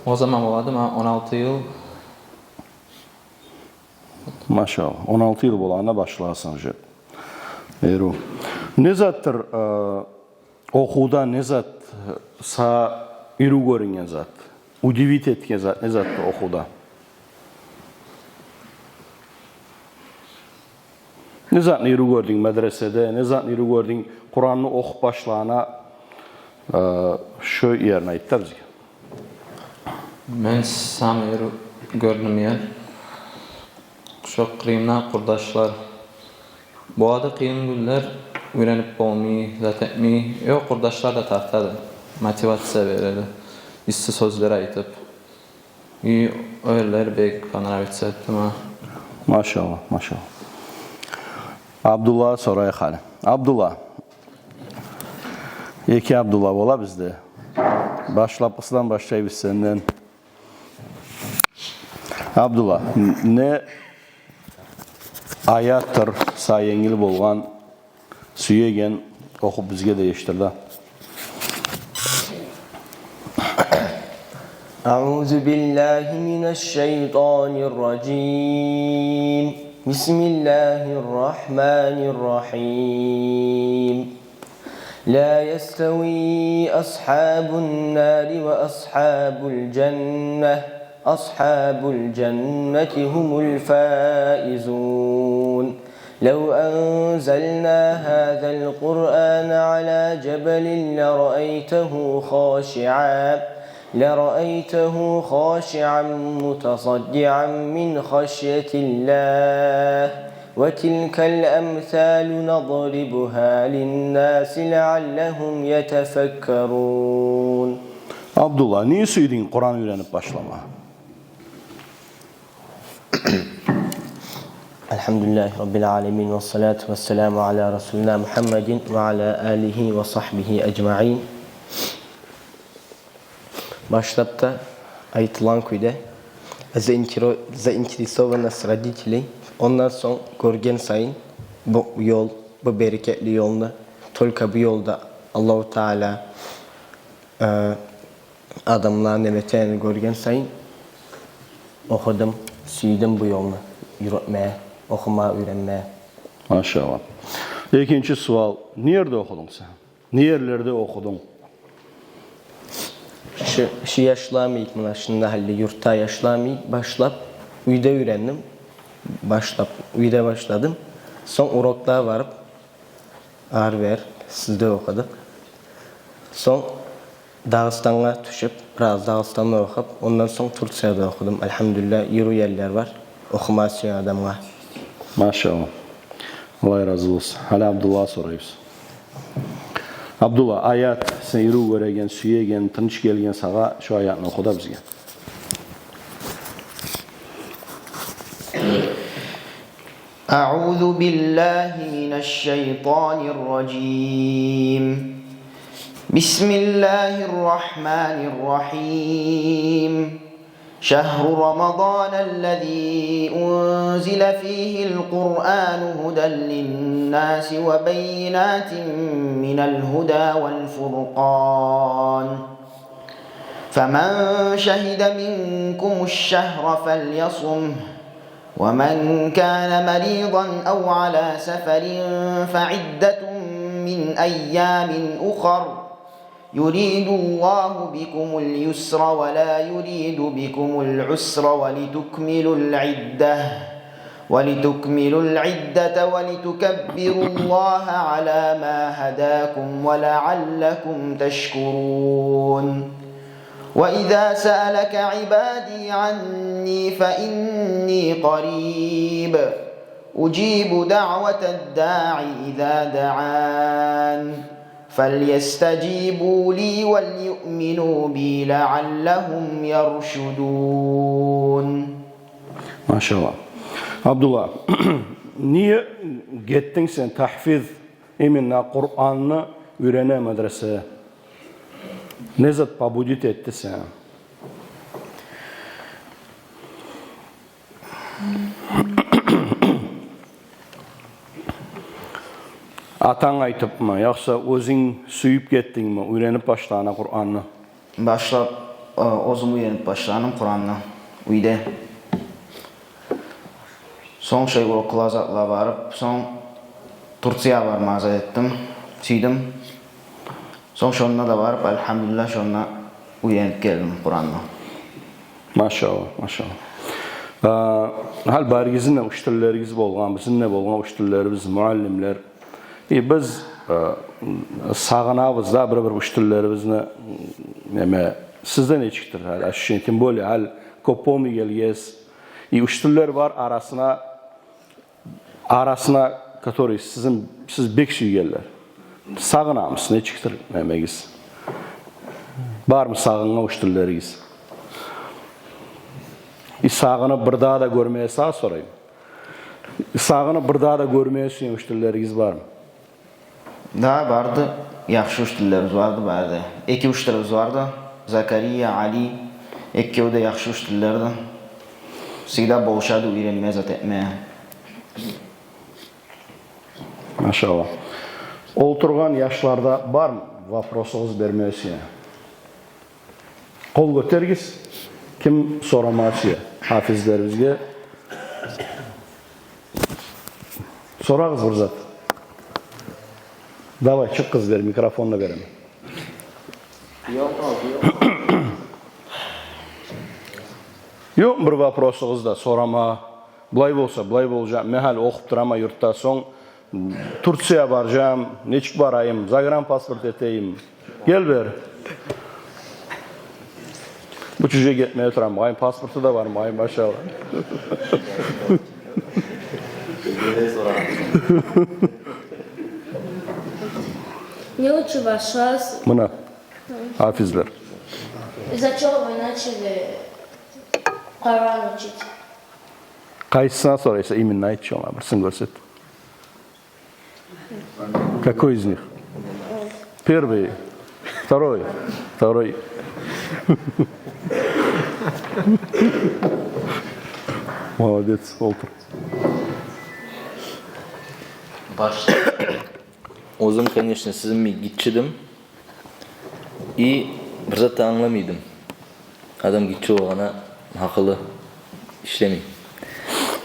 O zaman oladım, 16 yıl. Maşallah, 16 yıl bolağına başlarsın ücret. Eyru. Ne zattır okuda, ne zat sağ iri görüngen zat? Udivit etken zat, ne zattır okuda? Ne zat iri gördün medresede, ne zat iri gördün Kur'an'ı okup başlağına şu yerine ayttar bizge. Ben sam gördüm yer. Çok kıyımdan kurdaşlar. Bu adı kıyım güller öğrenip olmayı, zaten yok kurdaşlar da tartadı. Motivasiya verirdi. İsti sözleri aytıp. İyi öyleler bek kanara bitsettim ha. Maşallah, maşallah. Abdullah soraya halim. Abdullah. İki Abdullah ola bizde. Başlapısından başlayıp senden. Abdullah, ne ayattır sayengil bolgan süyegen okup bizge değiştirdi. Euzu billahi mineşşeytanirracim. Bismillahirrahmanirrahim. La yestevi ashabun nari ve ashabul cenneh. Ashabul cenneti humul faizun. لو أنزلنا هذا القرآن على جبل لرأيته خاشعا متصدعا من خشية الله وتلك الأمثال نضربها للناس لعلهم يتفكرون. Abdullah, niye süydün Kur'an öğrenip başlama? Elhamdülillahi Rabbil alemin ve salatu ve selamu ala Resulina Muhammedin ve ala alihi ve sahbihi ecma'in. Başlapta ayıtılan kuyda zainteresovanность родителей. Ondan sonra görgen sayın bu yol, bu bereketli yolda, только bu yolda Allah-u Teala adamların evetlerini görgen sayın okudum, süydüm bu yolunu yürütmeye, okuma, öğrenmeye. Maşallah. İkinci sual, nerede okudun sen? Nerelerde okudun? Şu yaşlamayık mı? Şimdi halde yurtta yaşlamayık. Başlap, uyda öğrendim. Uyda başladım. Son Urok'ta varıp, Arver, sizde okuduk. Son Dağıstan'a düşüp, biraz Dağıstan'da okup, ondan sonra Türkçe'de okudum. Elhamdülillah, yürü yerler var. Okumasyon adamlar. Maşallah. Allah razı olsun. Hala Abdullah soruyoruz. Abdullah, ayat sen yürü göregen, süyegen, tınç gelgen sağa şu ayatını oku da bizge. Euzu billahi mineşşeytanirracim. Bismillahirrahmanirrahim. شهر رمضان الذي أنزل فيه القرآن هدى للناس وبينات من الهدى والفرقان فمن شهد منكم الشهر فليصمه ومن كان مريضا أو على سفر فعدة من أيام أخر يريد الله بكم اليسر ولا يريد بكم العسر ولتكملوا العدة ولتكملوا العدة ولتكبروا الله على ما هداكم ولعلكم تشكرون وإذا سألك عبادي عني فإني قريب أجيب دعوة الداعي إذا دعان فليستجيبوا لي وليؤمنوا بي لعلهم يرشدون. ما شاء الله. Abdullah, niye gittin sen tahfiz eminna Kur'an'ı öğrene medreseye? Ne zat побудит etti sen? Atan aytıp mı, yoksa özün süyüp gittin mi, öğrenip başlana Kur'an'ı? Başlap, özüm öğrenip başladım Kur'an'ı. Uyda. Son şey okul azatla varıp, son Tursiya varmaz ettim, süydüm. Son şonuna da varıp, elhamdülillah şonuna öğrenip geldim Kur'an'ı. Maşallah, maşallah. Hal barigizin ne uçturlarınız bolgan, bizim ne bolgan uçturlarımız, muallimler. Biz sağınabız da bir uçturlarımızı sizden ne çıktır hal? Aşşin tüm böyle hal kopomi geliyes. Uçturlar var arasına который siz bek süygeller. Sağınamız ne çıktır memegiz? Var mı sağına uçturlarınız? Sağını bir daha da görmeye sağ sorayım. Sağını bir daha da görmeye süymüştürleriniz var mı? Daha vardı, yaxşı uçturlarımız vardı. İki uçturlarımız vardı. Zakariya, Ali, ikisi de yaxşı uçturlardı. Sigda boğuşadı öğrenmeye zat etmeye. Maşallah. Oturgan yaşlarda var mı? Vaprosunuz vermeyesiye. Kol götergiz. Kim soramasiye? Hafizlerimizge. Sorağız bir zat. Davay çık kız ver, mikrofonla verelim. Yok bir vaprosunuz da sorama. Bulay bolacak. Mehal okup durama yurtta son. Tursiya baracağım. Neçik barayım. Zagran pasport eteyim. Gel ver. Bu çocuğa gitmeye oturam. Bayım pasportu da var. Bayım maşallah. Не учу вас сейчас. Buna. Hafizler. Из-за чего вы начали Коран учить? Кайсына soraysa именini ayt ona. Birisini görsет. Какой из них? Первый. Второй. Молодец, otur. Başta Ozum, конечно, sizimle gitçidim. Bir zat anlamıydım. Adam gitçi olana haklı işlemeyim.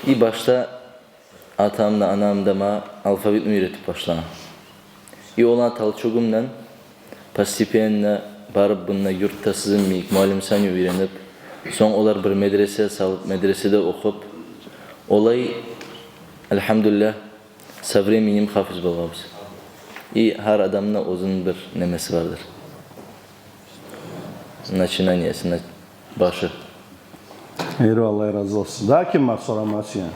Başta atamla anamda ma alfabet mi öğretip başlanan. Olan talçogumdan постепенно barıp bununla yurtta sizimle muallim sani öğrenip son olar bir medrese salıp medresede okup olay elhamdülillah savreminim hafız bolğabız. Her adamda uzun bir nemesi vardır. Начинаниясына başı. Allah razı olsun. Daha kim var soramaz yani?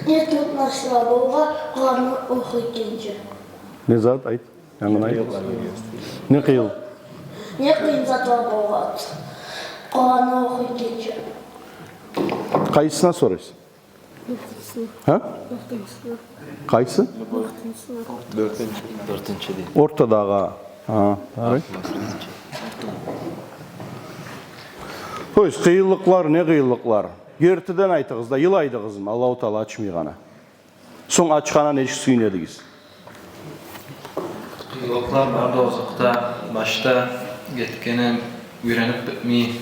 Не трудно слабого, главное ухудение. Ne zat ayt? Yanına ayt. Ne kıyıl? Не кыйын слабого, главное ухудение. Kayısına sorarsın. Ha? Kayısı? Dörtüncü değil. Ortadağa. Ha, evet. Hoş, kıyıllıklar, ne kıyıllıklar? Gertiden aytığızda, yıl aydığız mı? Allah-u Teala açmıyğana. Son açğana neçik suyun edigiz? Kıyılıklar vardı ozukta. Başta gitkenim öğrenip bitmeyi.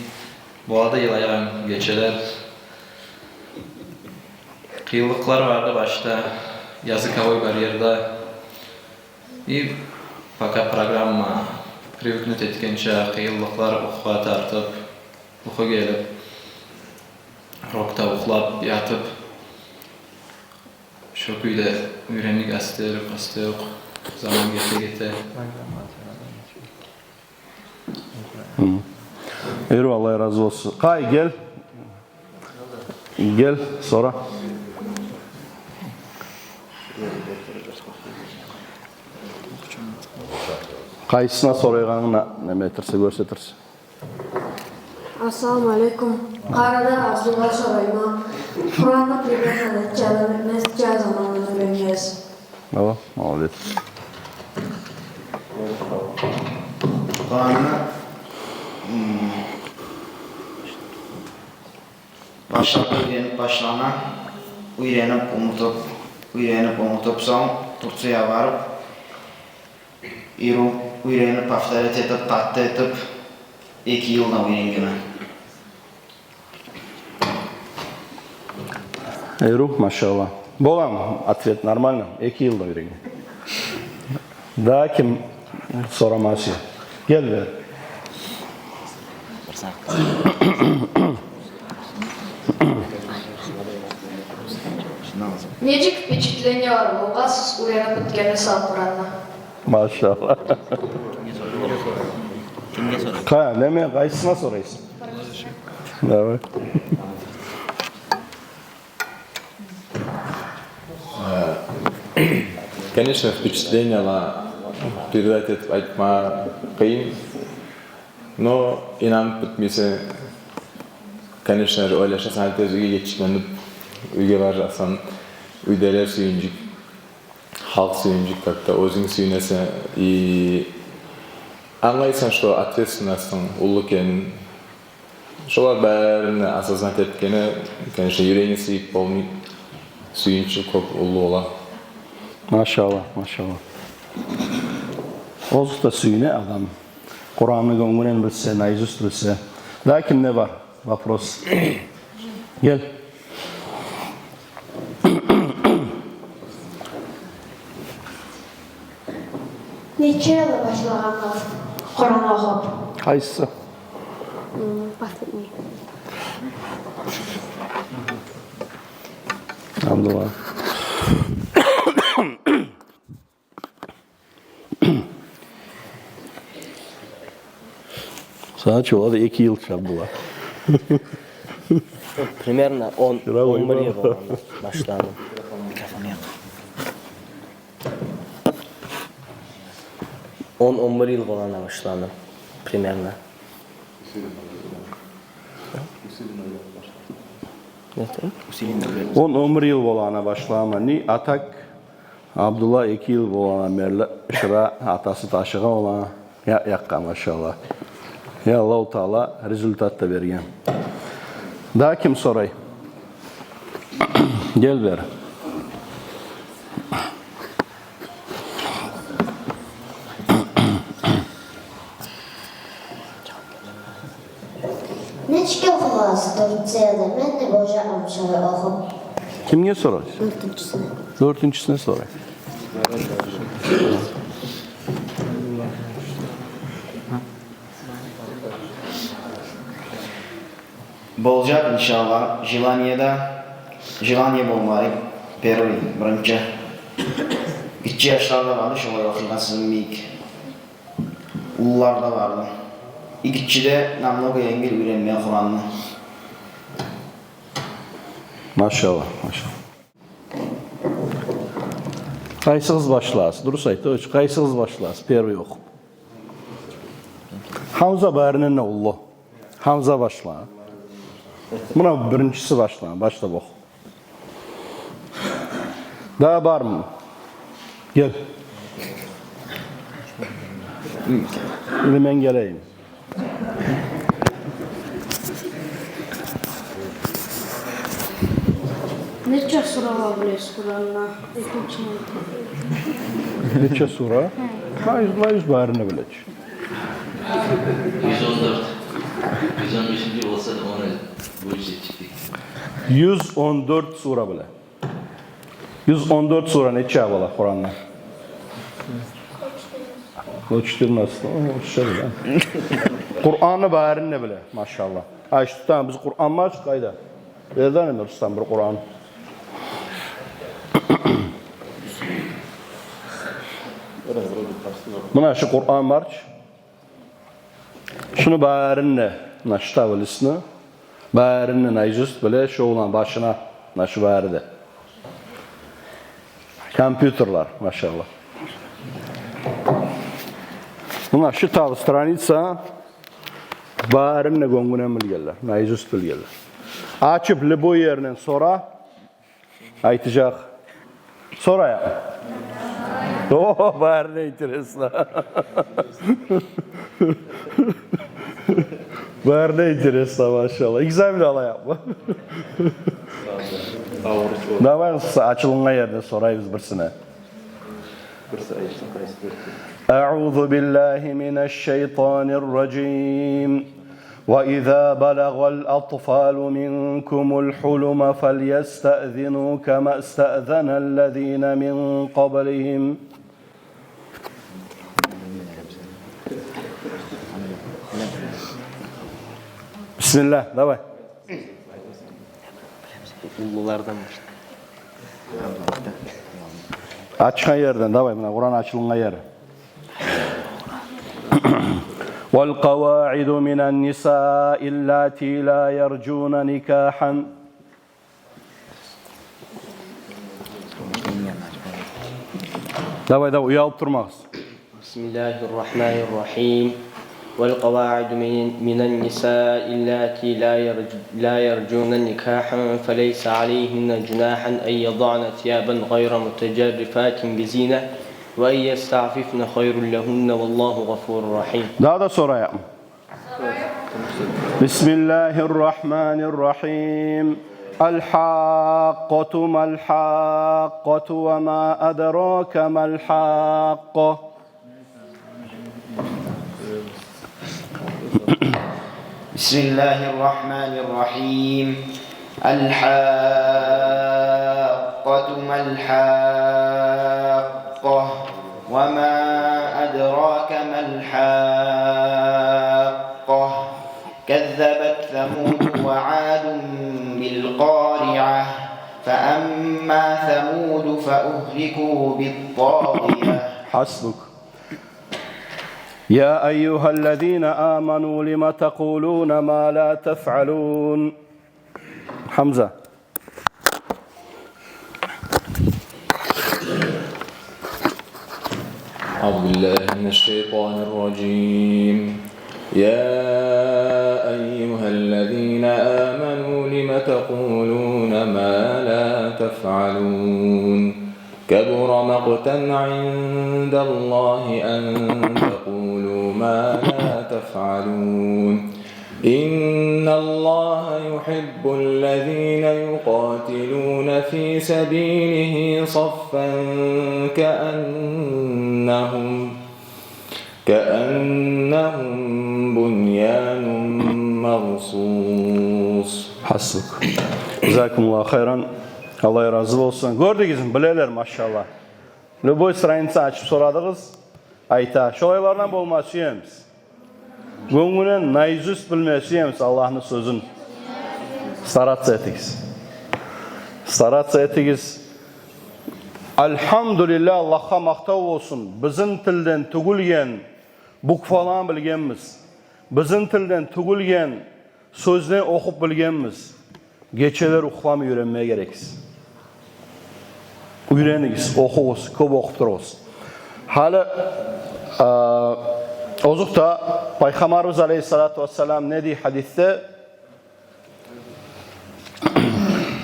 Bu arada yıl ayağım geçeler. Kıyılıklar vardı başta. Yazık hava bariyerde. Fakat programma привыкнуть etkençe kıyılıklar okuğa tartıp, oku gelip Rokta uxlab yatıp şu kuyda öğrenlik aslı yok. Zaman gete. Eru Allah razı olsun. Kay gel. Gel sonra. Kaysına sorayğanına ne metirse görsetirse. Assalamu alaikum. Qarada Abdullah sorayma. Kur'an'da bilmeden mescid zamanını öğreneceğiz. Tamam, молодец. Kur'an'ı başlama, öğrenip unutup son Turkiye'ye varıp öğrenip haftalet edip, katlı edip 2 yılda öğrendim. Eru, maşallah. Bolam, ответ нормально. 2 yılda öğrendim. Daha kim soramaz ya. Gel ver. Necik впечатление var mı? Siz uyanıp gittiğiniz Kur'an'la. Maşallah. Kaya, ne mi? Kaysına soraysın. Evet. Конечно, впечатление передать это айтма қиын, но инанып бітмесе, конечно, ойлашасың өзіге жетішкеніп, үйге бар жатсаң, үйделер сүйінжік, халық сүйінжік, как-то өзің сүйінесің, и аңлайсың, что ответственностың ұлы екенін, шолар бәрін осознать еткені, конечно, үйрені сүйіп болмайды, сүйінші көп ұлы ола. Maşallah, maşallah. Ozuk da suyune adam. Kur'an'ı gönlünden bilse, naizüst bilse. Lakin ne var? Vapros. Gel. Neçə ilə başlağanlar Kur'an oxub? Haysı. Bahsetmeyin. Abdullah. Sana çoğu da 2 yıl Abdullah. Примерно 11 yıl oldu başladım. Mikrofonu yak. 10-11 yıl olana başladım. Примерно. Ne? 10-11 yıl olana başlama ni atak Abdullah 2 yıl olana merle şıra atası taşığa olana yakka maşallah. Ya Allah-u Teala rezultat da bergen. Daha kim soray? Gel ver. Neçə oxulasın Turkiyədə? Mən də qoca amşarı oxub. Kimge soray? 4-cüsünə. 4-cüsüne soray. Bolacak inşallah. Jilaniye bolmari. Первый, birinci. 2 yaşlarda vardı, şolay okuyan sizin miyik. Ulularda vardı. İkicide namluğu yengil öğrenmeye Kur'an'ı. Maşallah, maşallah. Kaysız başlas. Durus aytdı. Kaysız başlas. Первый yok. Hamza barinin ne oldu? Hamza başla. Buna birincisi başla. Başla bak. Daha var mı? Gel. Şimdi ben geleyim. Neçə sura var bilirsiniz Kur'an'da? Neçə sura? Mayız barını bilək. 114. 115. olsa da onu bu işe çıktık. 114 sura bile. 114 sura neçə var Kur'an'da? O 14. O şey bile. Kur'an'ı barını bile maşallah. Ay şu tamam biz Kur'an maç kayda. Verden Rustam bir Kur'an. Buna şu Kur'an var. Şunu bağırınla naştavilisini, bağırınla najust bile şu olan başına naşı bağırdı. Kompüterler maşallah. Buna şu tav stranica bağırınla gonguna bilgeler, najust bilgeler. Açıp libo yerinin sonra aytacak. Sonra ya. Oh, bağırına interesan. Bağırına interesan maşallah. İkisi bir ala yapma. Davay açılınğa yerine sorayız birisine. Eûzu billahi mineşşeytanirracim. وَإِذَا بَلَغَ الْأَطْفَالُ مِنْكُمُ الْحُلُمَ فَلْيَسْتَأْذِنُوا كَمَا اسْتَأْذَنَ الَّذِينَ مِنْ قَبْلِهِمْ Bismillah, davay. Ululardan Açıkan yerden, davay. Kur'an açılınğa yeri. وَالْقَوَاعِدُ مِنَ النِّسَاءِ اللَّاتِي لَا يَرْجُونَ نِكَاحًا Davay, uyalıp durmağız. Bismillahirrahmanirrahim. والقواعد من النساء اللاتي لا يرجون نكاحا فليس عليهن جناحا أن يضعن ثيابا غير متجرفات بزينة وأن يستعففن خير لهن والله غفور رحيم. Daha da sonra yapma. Bismillahirrahmanirrahim. El-haqqatu mel-haqqatu ve ma adrake mel-haqqa. Bismillahirrahmanirrahim. El-haqqatu mel-haqqa ve ma adrake mel-haqqa. كذبت ثمود وعاد بالقارعة فأما ثمود فأهلكوا بالطاغية. حسبك. يا أيها الذين آمنوا لم تقولون ما لا تفعلون. حمزة. أعوذ بالله من الشيطان الرجيم. يا أيها الذين آمنوا لم تقولون ما لا تفعلون كبر مقتا عند الله أن تقولوا ما لا تفعلون إن الله يحب الذين يقاتلون في سبيله صفا كأنهم بنيان مرصوص. Hasbuk. Jazakumullah hayran. Allah razı olsun. Gördünüz bileler maşallah. Любой страница açıp soradınız. Ayta. Şolaylardan bolması yemiz. Göngünen naizüst bilmesi yemiz Allah'ın sözün. Staratsa etigiz. Staratsa etigiz. Elhamdülillah Allah'a maqtav olsun. Bizim tilden tugulgen bukfalan bilgenmiz. Bizim tilden tugulgen sözünü okup bilgenmiz. Geçeler uxlamı öğrenmeye gerekiz. Öğrenigiz, okuğuz, köp okup duruz. Hali ozukta Peygamberimiz Aleyhissalatu vesselam ne diyor hadiste?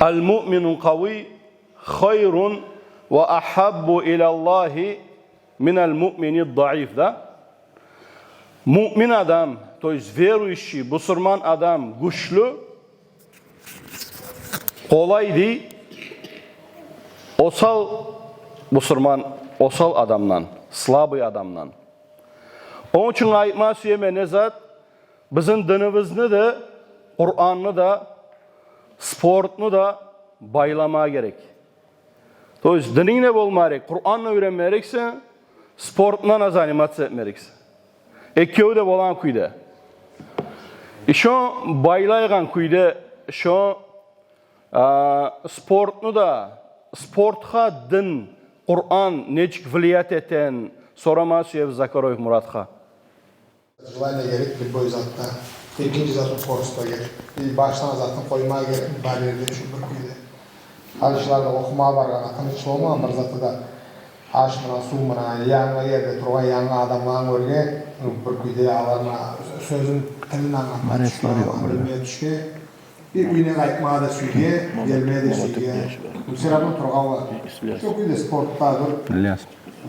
El-mu'minun kavi hayrun ve ahabbu ilallahi minel mu'mini da'if da. Mümin adam, to jest wieruющий, Müslüman adam güçlü, kolay değil, osal Müslüman, osal adamdan, slabı adamdan. Onun için aytması yeme nezat, bizim dinimizni de, Kur'an'ını da, sportunu da baylamaya gerek. To jest dinine bolmarek, Kur'an'ını öğrenmerekse, sportuna az animasiya etmerekse. Ekkevi de bolan kuyda. Şu baylaygan kuyda, şu Sportnu da, sportha din, Kur'an neçik vliyat eten sorama Süyev Zakaroyev Murat'a. Желание gerek bir boy zatta. İkinci zatın korusda gerek. Bir baştan zatın koyma gerek. Bariyerde şu bir kuydu. Hacılarda okuma var. Tanış olmayan bir zatı da aşmına, suğmuna, yanına yerde turğa yanına adamlarına görge bir kuydu alarına sözün telini anlatmak. Bilmeye düşke. Bir uyne kayıtmağa da süyge, gelmeye de süyge. Bu sırada turğa var. Çok kuydu sporttadır.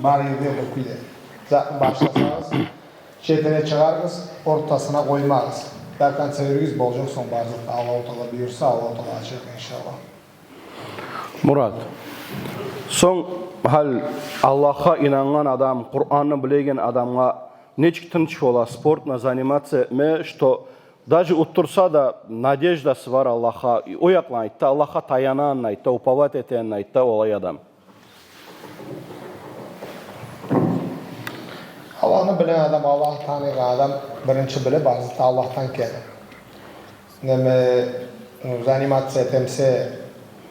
Bariyerde bir kuydu. Zaten başlasanız çetine çıkarırız, ortasına koymarız. Derken severgiz bolacak son barzıkta Allah-u Teala buyursa Allah-u Teala açacak inşallah. Murat, son hal Allah'a inanan adam, Kur'an'ı bilegen adamga neçik tınç ola sportna заниматься etme, что даже uttursa da надеждасы var Allah'a, oyaklan aytta, Allah'a tayanan aytta, upavat eten aytta olay adam. Allah'ını bilen adam, Allah'ı tanıyan adam birinci bile barzıkta Allah'tan gelir. Neme заниматься etemse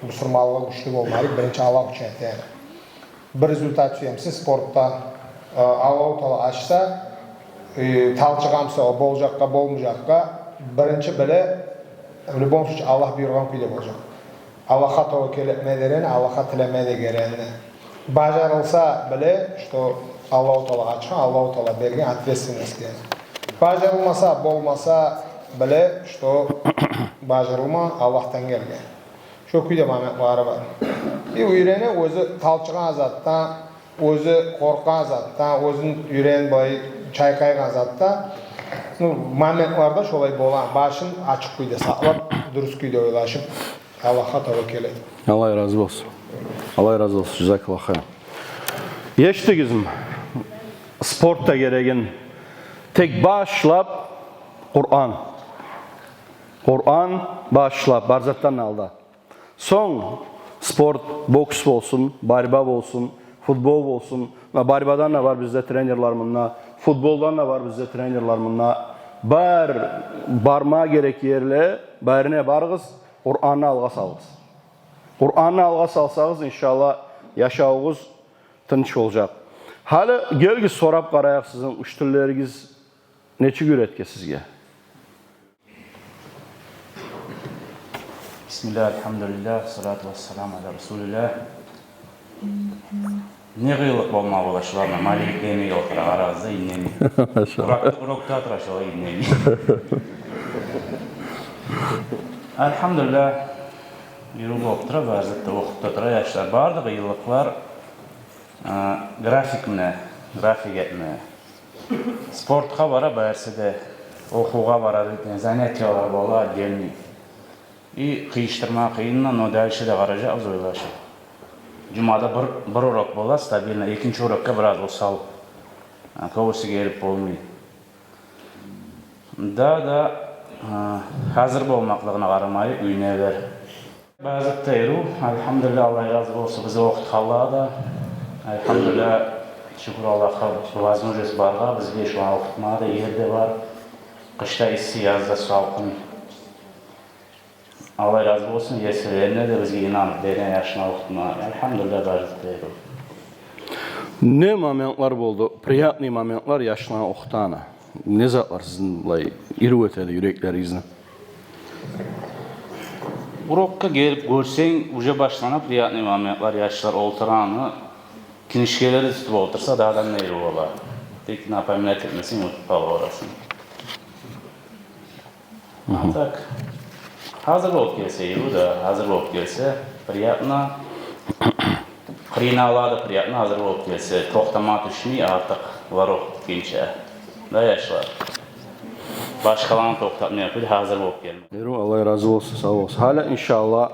Müslümanlığa güçlü olmalı, birinci Allah için yani. Bir rezultat suyemse sportta Allah-u Teala açsa, talçıqamsa o bolacakka, bolmayacakka birinci bile любом случае Allah buyurgan kuyda olacak. Allah'a tevekkül etmeye dereni, Allah'a tilemeye de gereğini. Bacarılsa bile, что Allah-u Teala açan, Allah-u Teala bergen ответственность yani. Bacarılmasa, bolmasa bile, что bacarılma Allah'tan gelgen. Şu kuyda mametleri var. Bir yüreğine özü talçıqan zattan, özü korkan zattan, özün yüreğin boyu çaykaygan zattan mametlarda şolay bolan, başın açık kuyda sağlap, dürüst kuyda oylaşıp Allah'a tevekkül et. Allah razı olsun. Allah razı olsun. Jazakallah hayır. Yeştigizm sportta gereken tek başlap Kur'an. Kur'an başlap barzattan aldı. Son sport, boks olsun, barba olsun, futbol olsun. Ve barbadan da var bizde trenerlarımınla, futboldan da var bizde trenerlarımınla. Barma gerek yerle, barine barğız, Kur'an'ı alğa salğız. Kur'an'ı alğa salsağız inşallah yaşağınız tınç olacak. Hala gelgi sorap qarayak sizin üçtülleriniz neçik üretke sizge? Bismillah, elhamdülillah, salatu vesselamu ala Resulillah. Ne gıyılık bolma olaşılarına, malik demeyi oturak arazda innemi. Urokta atıraşıla innemi. Elhamdülillah, yürü oturak, varzıkta okutta yaşlar bardı gıyılıklar. Grafik etme. Sportga bara bärse de, okuğa bara zanetyalar bola gelmeyi. Kıyıştırma kıyınla o dälişe de qarajağız oylaşıp. Cumada bir urok bola, stabilna, ikinci urokka biraz osal. Kovası gelip bolmayı. Da hazır bolmaklığına qaramayı üyneler. Bazıqta eru, elhamdülillah Allah razı olsun bizi oqut xallığa da. Elhamdülillah, şükür Allah'a vazmujesi barga, bizge şu an oqutmağa da yerde var. Qışta issi, yazda salqın. Allah razı olsun, yesilerine de bizge inanıp deren yaşına oqutmağa. Elhamdülillah bazıqta eru. Ne momentlar oldu? Priятный momentlar yaşına oqutana. Ne zatlar sizin iri ötedi yüreklerinizden? Urokka gelip görsen, uca başlanıp priятный momentlar yaşlar olturanı kinişkeleri tutup otursa dağdan neyri ola. Tek ne yapayım net etmesin, unutup kalı orasını. Atak, hazır olup gelse yürü da, hazır olup gelse, priятно, qiynalar da priятно, hazır olup gelse, toxtama düşmey artık var oqut gençe. Da yaşlar. Başkalarını toxtatmaya yapıyor, hazır olup gelme. Allah razı olsun, sağ olsun. Hala inşallah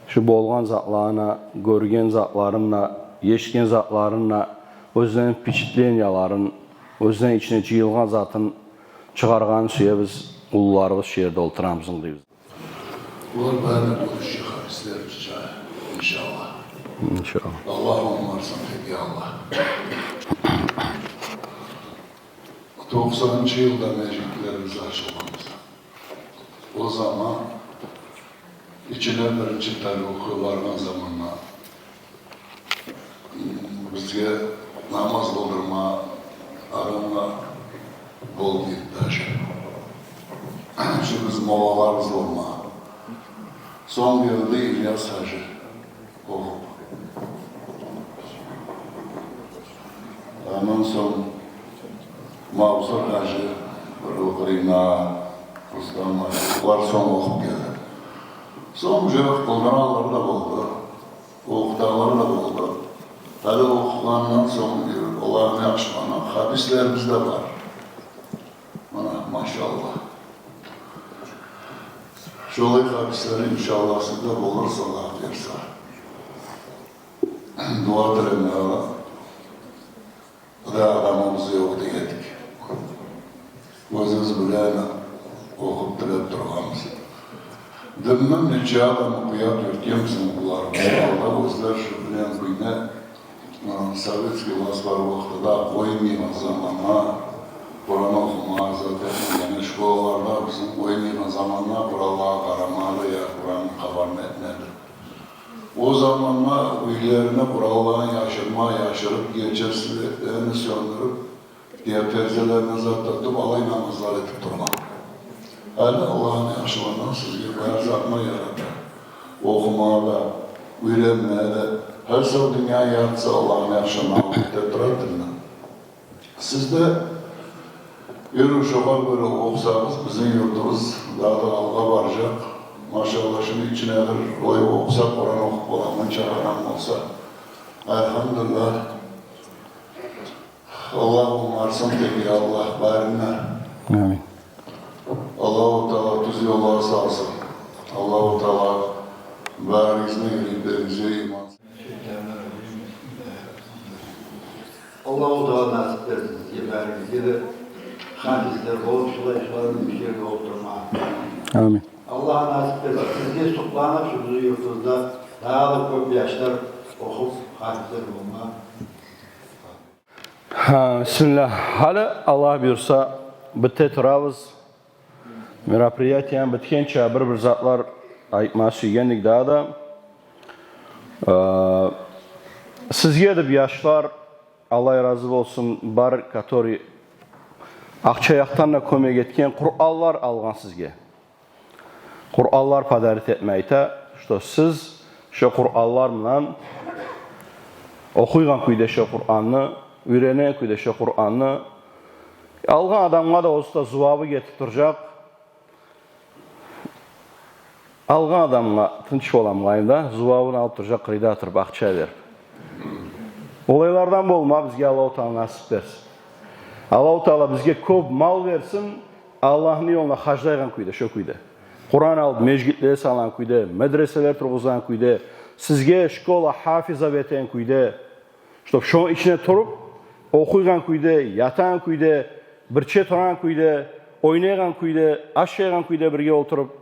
şu bolğan zatlarına, görgen zatlarına, yeşken zatlarına, özlerinin piçitlenyaların, özlerinin içine cıyılğan zatın çıkarğanı suya biz ulularımız şehirde olturamızın deyimiz. Ular beraber konuşacak isterimiz inşallah. İnşallah. Allah olmarsan peki Allah. 90. yılda mecliklerimizi açılmamız. O zaman içine birinci tabi okuyorlardan zamanla bizge namaz kıldırma aramla bol gittiler. Şu biz molalarımız olma. Son geldi İlyas Hacı okup. Ondan sonra Mavzur Hacı, Rıkrina, Rustam Hacı, var son okup geldi. Son cevap kıldıranları da buldu, okutanları da buldu. Hadi okulandan sonra Allah'ın yakışmanı, hadislerimiz de var. Maşallah. Şöyle hadisleri inşallah sizde olursa Allah verse. Dua dilerim Allah. Da adamımız yok dedik. Gözümüz bilen okup dilep durağımız. Dümmen neçe adam okuyat yürütüyemsin bunlarımız. Allah özler şu bilen kuyne Sovetski Vazbar vaxtıda koymayın zamanla Kur'an okuma zaten yani şkolalarda bizim koymayın zamanla Kur'an'a karamalı ya Kur'an'ın haberini etmedir. O zamanla ülkelerine Kur'an'ın yaşarıp geçersizliklerini söndürüp diye perzelerine zartatıp alay namazlar edip durma. Hala Allah'ın yaşamandan sizge erzakma yaradı. Okumada, öğrenmede, her şey dünya yatsa Allah'ın yaşamanı tetrattırına. Siz de yürü şofar böyle okusanız bizim yurdumuz daha da alga varacak. Maşallah şimdi içinedir, oyu okusak, Kur'an okup olanın çağıran olsa. Elhamdülillah. Allah umarsın peki Allah barinler. Amin. Allah-u Teala düz yollara salsın. Allah-u Teala barinizine yüreklerinize iman. Allah-u Teala nasip etsin. Yemeğimizi de hadisler, oluşulaşların bir şeyle oturma. Amin. Allah'a nasip etsin. Sizge soklanıp şu yurtunuzda daha da köp yaşlar okup hadisler olma. Bismillah. Hala Allah buyursa bitte turabız. Merapriyatiyan bitkençe bir zatlar aytması yendik daha da sizge de bir yaşlar Allah razı olsun bar katori akçayaktan da kömek etken Kur'anlar algan sizge. Kur'anlar padaret etmeyte işte siz şu Kur'anlar bilen okuygan kuyda şu Kur'an'ı öğrenen kuyda şu Kur'an'ı algan adamga da olsa zuvabı getip duracak. Algan adamga tınç olamlayım da zuvabını alıp duracak kıyda atırıp akçaya verip. Olaylardan bolma bizge Allah-u Teala nasip versin. Allah-u Teala bizge köp mal versin. Allah'ın yoluna hacdaygan kuyda şu kuyda. Kur'an alıp mecgitlere salan kuyda, medreseler turguzan kuyda, sizge şkola hafiza beten kuyda. İşte şu içine turup okuygan kuyda, yatan kuyda, birçe turan kuyda, oynayan kuyda, aşağıyan kuyda birge oturup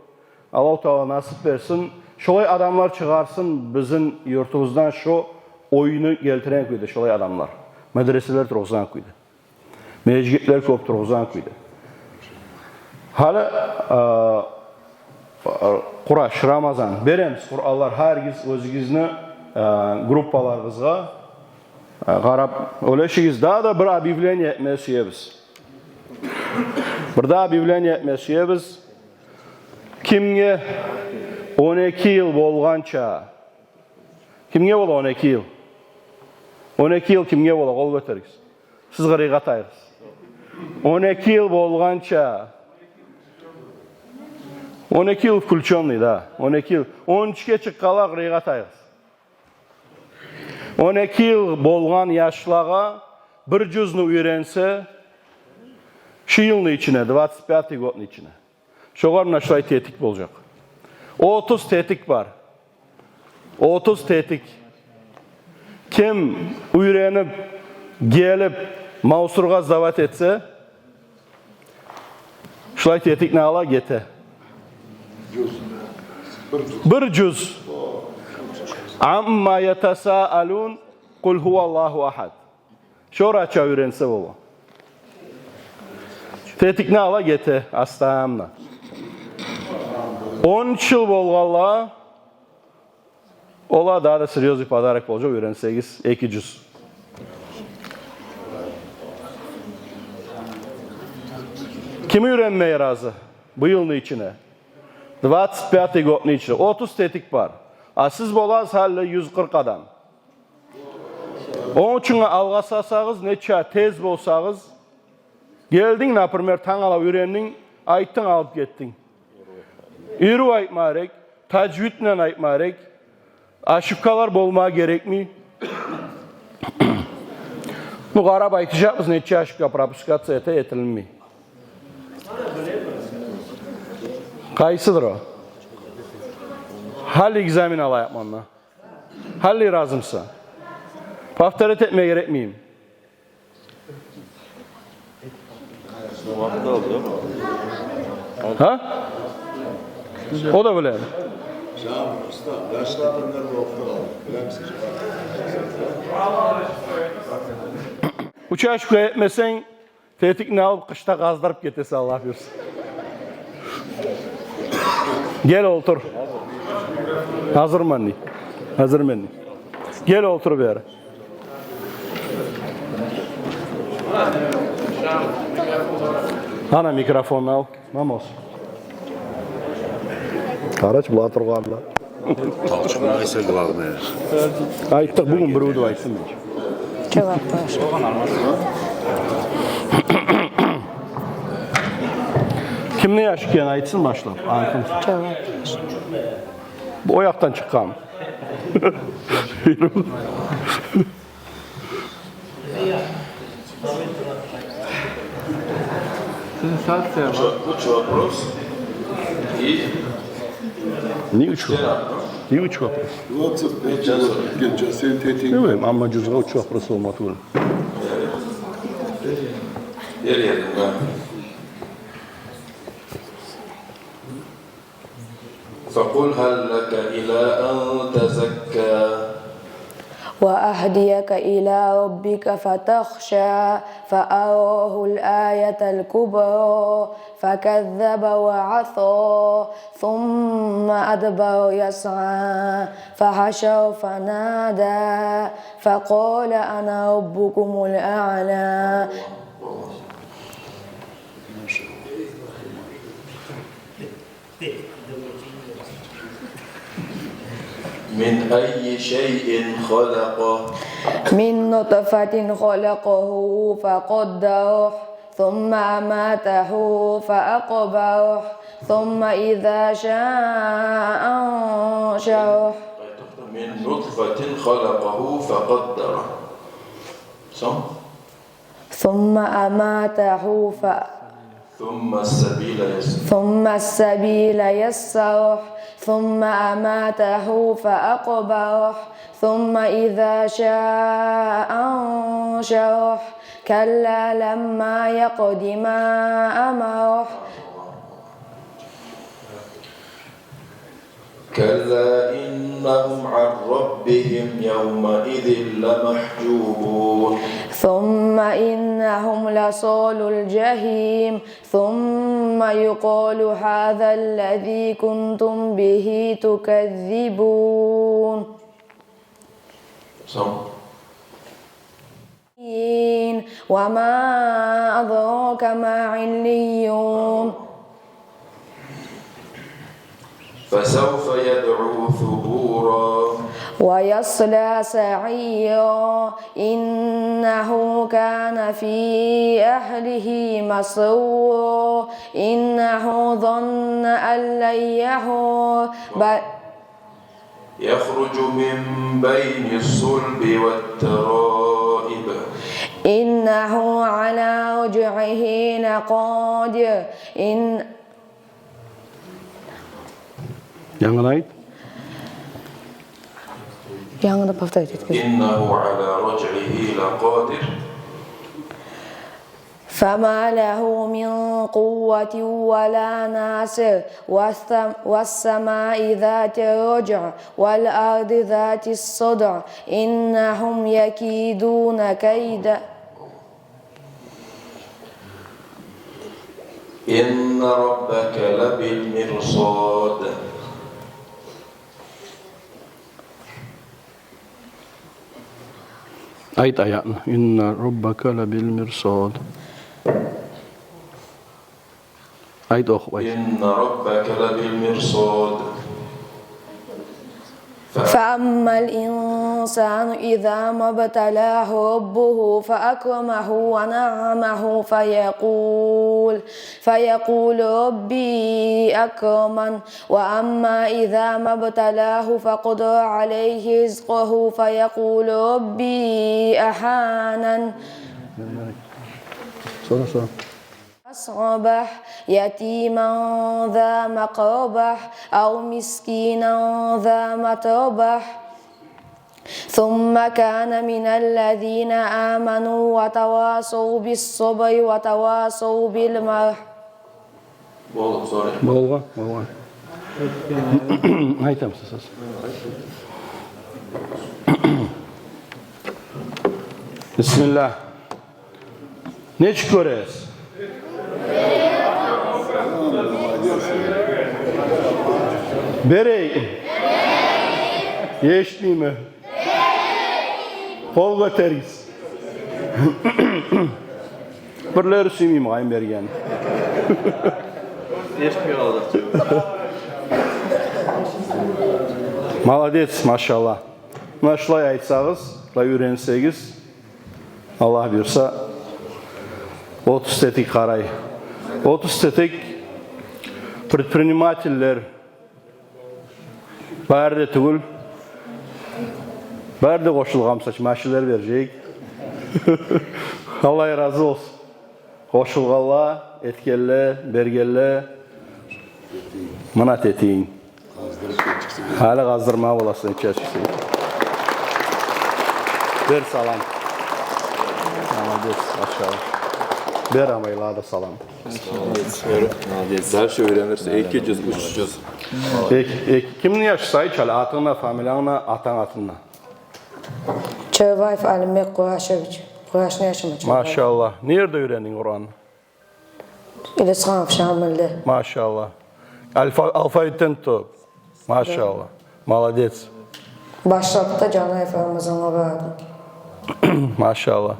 Allah-u Teala nasip versin. Şolay adamlar çıkarsın bizim yurtumuzdan şu oyunu geltiren kuyda şolay adamlar. Medreseler turguzan kuyda. Mecgitler köp turguzan kuyda. Hala Kuraş, Ramazan beremiz. Kur'anlar hergiz özünüzni gruppalarınızga qarab öleşigiz. Daha da bir объявление etmesiyemiz. Bir daha объявление etmesiyemiz. Kimge 12 yıl bolgança kimge bola 12 yıl? 12 yıl kimge bola qol göteriz. Siz garigat ayırız. 12 yıl bolgança 12 yıl включенный da. 12 yıl. 13'ke çıqqala garigat ayırız. 12 yıl bolgan yaşlaga bir cüzni öğrense şu yılın içine, 25 godun içine. Şoğarına şulay tetik bolacak. 30 tetik var. 30 tetik. Kim öğrenip, gelip, mausurga zavat etse, şulay tetik ne ala gete. Bir cüz. Amma yetasaalun kul huvallahu ahad. Şoraça öğrense bolu. Tetik ne ala gete astamla. 13 yıl bolğalla Ola daha da seryoz ifadarek olacak öğrenseniz 2 cüz. Kimi öğrenmeye razı? Bu yılın içine. 25 godun içine. 30 tetik var. Siz bolaz halle 140 adam. Onun için alğasasanız, neçe tez bolsanız, geldin, napırmer, tan ala öğrendin, ayttın alıp gettin. İru aytmarek, tacvidle aytmarek, aşıpkalar bolmaya gerek mi? Bu qarab aytacağımız neçe aşıpka propuskasiyete yetirilmi. Kaysıdır o? Halli egzamin ala yapmanla. Halli razımsa. Paftaret etmeye gerek miyim? Ha? O da böyle. Uçağa şükür etmesen tetikini alıp kışta kazdırıp getese Allah bilsin. Gel otur. Hazır mı anne? Hazır mı anne? Gel otur bir yere. Ana mikrofonunu al. Vamos. Karaç buла тұрғанlar. Talçınmaysa главное. Ayttık bugün bir udu aytsın bence. Cevap var. Kim ne yaşıkken aytsın başla. Cevap var. Bu o yaktan çıkan. Уч вопрос и Ne üç var? Ne üç var? 25 yıl geçen tetik. Ne bileyim ama cüzga üç var olmadı. yerinde. فقل هل لك إلى أن تزكى وأهديك إلى ربك فتخشى فأراه الآية الكبرى فكذب وعصى ثم أدبر يسعى فحشر فنادى فقال أنا ربكم الأعلى من أي شيء خلقه من نطفة خلقه فقدره ثم أماته فأقبره ثم إذا شاء أنشره من نطفة خلقه فقدره ثم أماته ثم السبيل يسره ثم أماته فأقبره ثم إذا شاء أنشره كلا لما يقض ما أمره كلا إنهم عن ربهم يومئذ لمحجوبون ثم إنهم لصال الجحيم ثم يقال هذا الذي كنتم به تكذبون وما أدراك ما عليون فسوف يدعو ثبورا ويصلى سعيرا إنه كان في أهله مسرورا إنه ظن أن لن يحور يخرج من بين الصلب والترائب إنه على رجعه لقادر Yanına ait. Yanına повторить. إنه على رجعه لقادر فما له من قوة ولا ناصر والسماء ذات الرجع والأرض ذات الصدع إنهم يكيدون كيدا إن ربك لبالمرصاد Ayet ayatını. İnna rabbaka lebil mirsad. Ayet oku ayet. İnne rabbeke lebil mirsad. فأما الإنسان إذا ما ابتلاه ربه فأكرمه ونعمه فيقول ربي أكرمن وأما إذا ما ابتلاه فقدر عليه رزقه فيقول ربي أهانن أصبح يتيما ذا مقربة أو مسكينا ذا متربة ثم كان من الذين آمنوا وتواصوا بالصبر وتواصوا بالمرح Bolga. Aytam siz. Bismillah. Ne çıkıyoruz? Berey. Yeşli mi? Kol göteriz. Birleri sümeyim ayın bergen. Yeşmiyor olacak. Malades maşallah. Maşallah aytsağız, öğrenseniz Allah buyursa 30 tetik qaray. 30 tetik предпринимательler bärde tugul. Bärde qoşulğamsa maşinler verecek. Allah razı olsun. Qoşulğalla, etkelle, bergelle mana tetiğin. Hala qazdırma olasın içerisi. Ber salam. Malades maşallah. Ber amayla da salam. Ders öğrenirse 200, 300. Kimin yaşsayı çal atına, familiyana, atan atına. Çövaif Alimek Kuraşeviç. Kuraş ne yaşamak? Maşallah. Nerede öğrendin Kur'an'ı? İliskan Şamil'de. Maşallah. Alfabeten top. Maşallah. Malades. Başlapta Canay Ramazan'a vardı. Maşallah.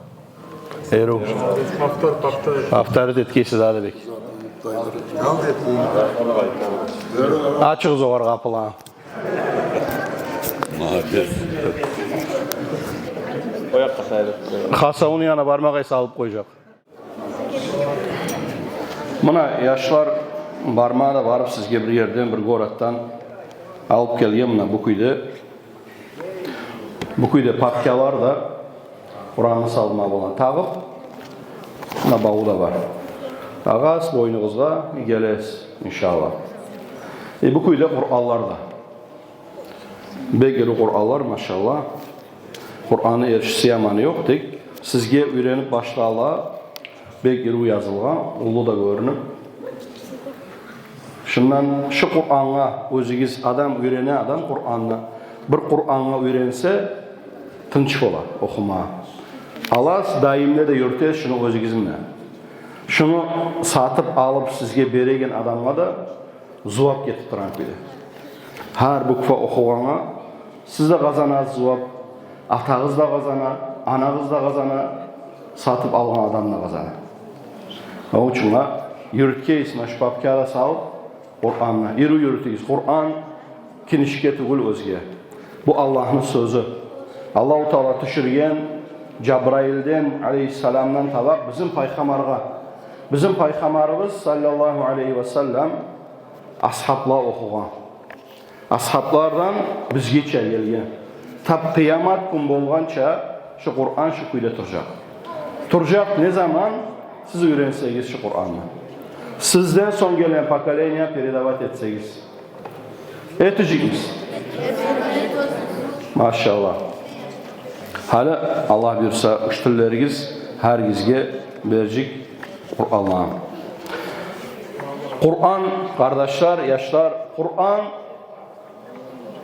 Eru. Haftarı etkisi daha da bek. Açıq zoğar qapılan. Xasa onu yana barmağa salıp koyacaq. Buna yaşlar barmağa da varıp sizge bir yerden, bir gorattan alıp gelgen buna bu kuyda. Bu kuyda papkalar da Kur'an'ı salma olan tağıp buna bağı da var. Ağaz boynunuzda gelez inşallah. Bu kuyda Kur'anlar da. Begeli Kur'anlar maşallah. Kur'an'ı erişisi yamanı yok tek. Sizge öğrenip başlağla begeli yazılgan, ulu da görünüp. Şundan şu Kur'an'a özünüz adam öğrenen adam Kur'an'ı bir Kur'an'a öğrense tınç ola okuma. Alas daimle de yürütez şunu özünüzünle. Şunu satıp alıp sizge beregen adamga da zuap getip duran bile. Her bukfa okuvana siz de kazanaz zuap, atağız da kazana, anağız da kazana, satıp algan adam da kazana. O için yürütkeyiz, maşbapkara salıp Kur'an'la, yürüteyiz. Kur'an kinişketi gül özge. Bu Allah'ın sözü. Allah-u Teala düşürgen Cebrail'den aleyhisselamdan tabak bizim paygamarga. Bizim paygamarımız sallallahu aleyhi ve sellem ashabla okugan. Ashablardan bizgeçe gelgen. Tab kıyamet gün bolgança şu Kur'an şu kuyda turacak. Turacak ne zaman? Siz öğrenseniz şu Kur'an'ı. Sizden son gelen pokolenya передавать etseniz. Eteceğiz. Maşallah. Hala Allah buyursa üçtülleriniz hergizge verecek Kur'an'la. Kur'an kardeşler, yaşlar, Kur'an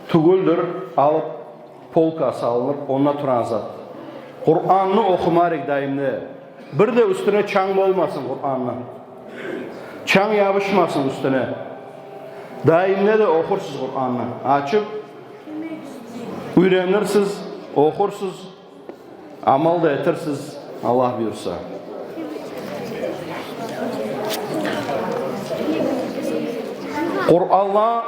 tuguldur alıp polka salınıp onunla turan zat. Kur'an'ı okumarek daimde. Bir de üstüne çang olmasın Kur'an'la. Çang yapışmasın üstüne. Daimde de okursunuz Kur'an'la. Açıp öğrenirsiniz, okursunuz. amal da etirsiz Allah buyursa. Kur'an'la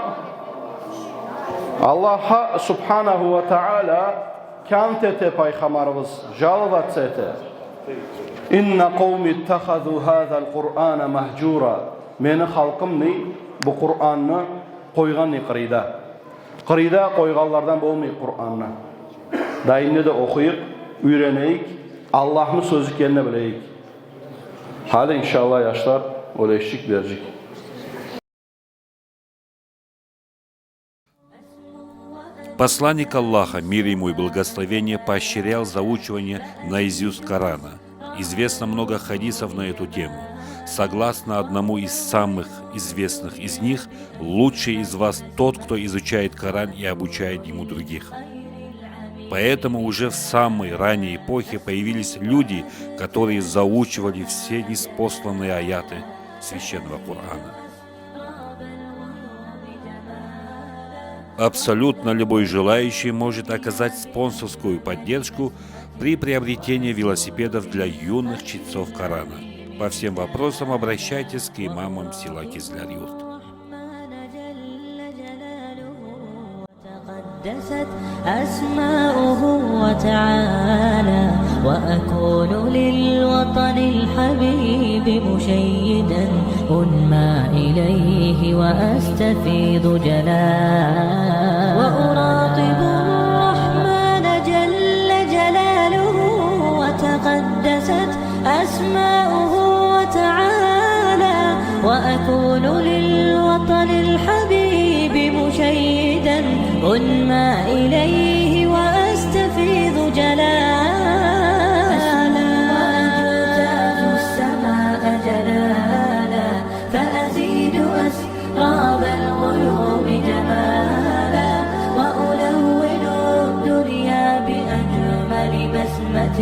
Allah subhanahu ve ta'ala kantete payxamarımız jalıvat sete. İnne kavmi ittehadu hazal Kur'ana mahjura. Meni halkımni bu Kur'an'ı koygan qirida. Qirida koyganlardan olmayı Kur'an'ı. Dayını da okuyup, öğreneyik, Allah'ın sözü kendine bileyik. Hadi inşallah yaşlar öyle eşlik verecek. Посланник Аллаха, мир ему и благословение, поощрял заучивание наизусть Корана. Известно много хадисов на эту тему. Согласно одному из самых известных из них, лучший из вас тот, кто изучает Коран и обучает ему других. Поэтому уже в самой ранней эпохе появились люди, которые заучивали все ниспосланные аяты священного Корана. Абсолютно любой желающий может оказать спонсорскую поддержку при приобретении велосипедов для юных чтецов Корана. По всем вопросам обращайтесь к имамам села Кизляр-Юрт. قدست أسماؤه وتعالى وأكون للوطن الحبيب مشيدا أنمى إليه وأستفيض جلالا وأراقب الرحمن جل جلاله وتقدست أسماؤه وتعالى وأكون للوطن الحبيب مشيدا أنمى إليه وأستفيض جلالا وأجتاز السماء جلالا فأزيد أسراب الغيوم جمالا وألون الدنيا بأجمل بسمة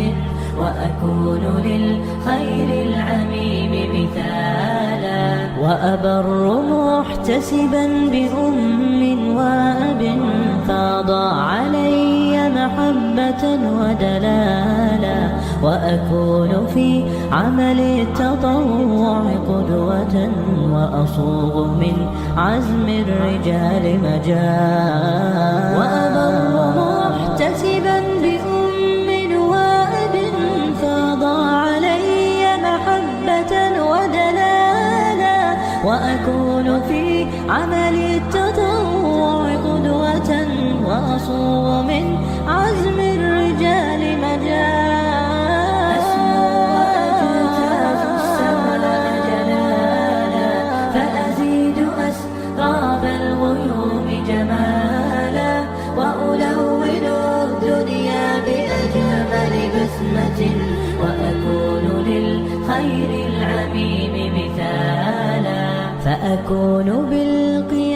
وأكون للخير العميم مثالا وأبر محتسبا بأم وأب فاض علي محبة ودلالا وأكون في عمل التطوع قدوة وأصوغ من عزم الرجال مجالا وأبر محتسبا بأم وأب فاض علي محبة ودلالا وأكون في عمل التطوع قدوة وأصوغ من عزم الرجال مجالا وأجتاز السماء جلالا فأزيد أسراب الغيوم جمالا وألون الدنيا بأجمل بسمة وأكون للخير العميم مثالا فأكون بالقيام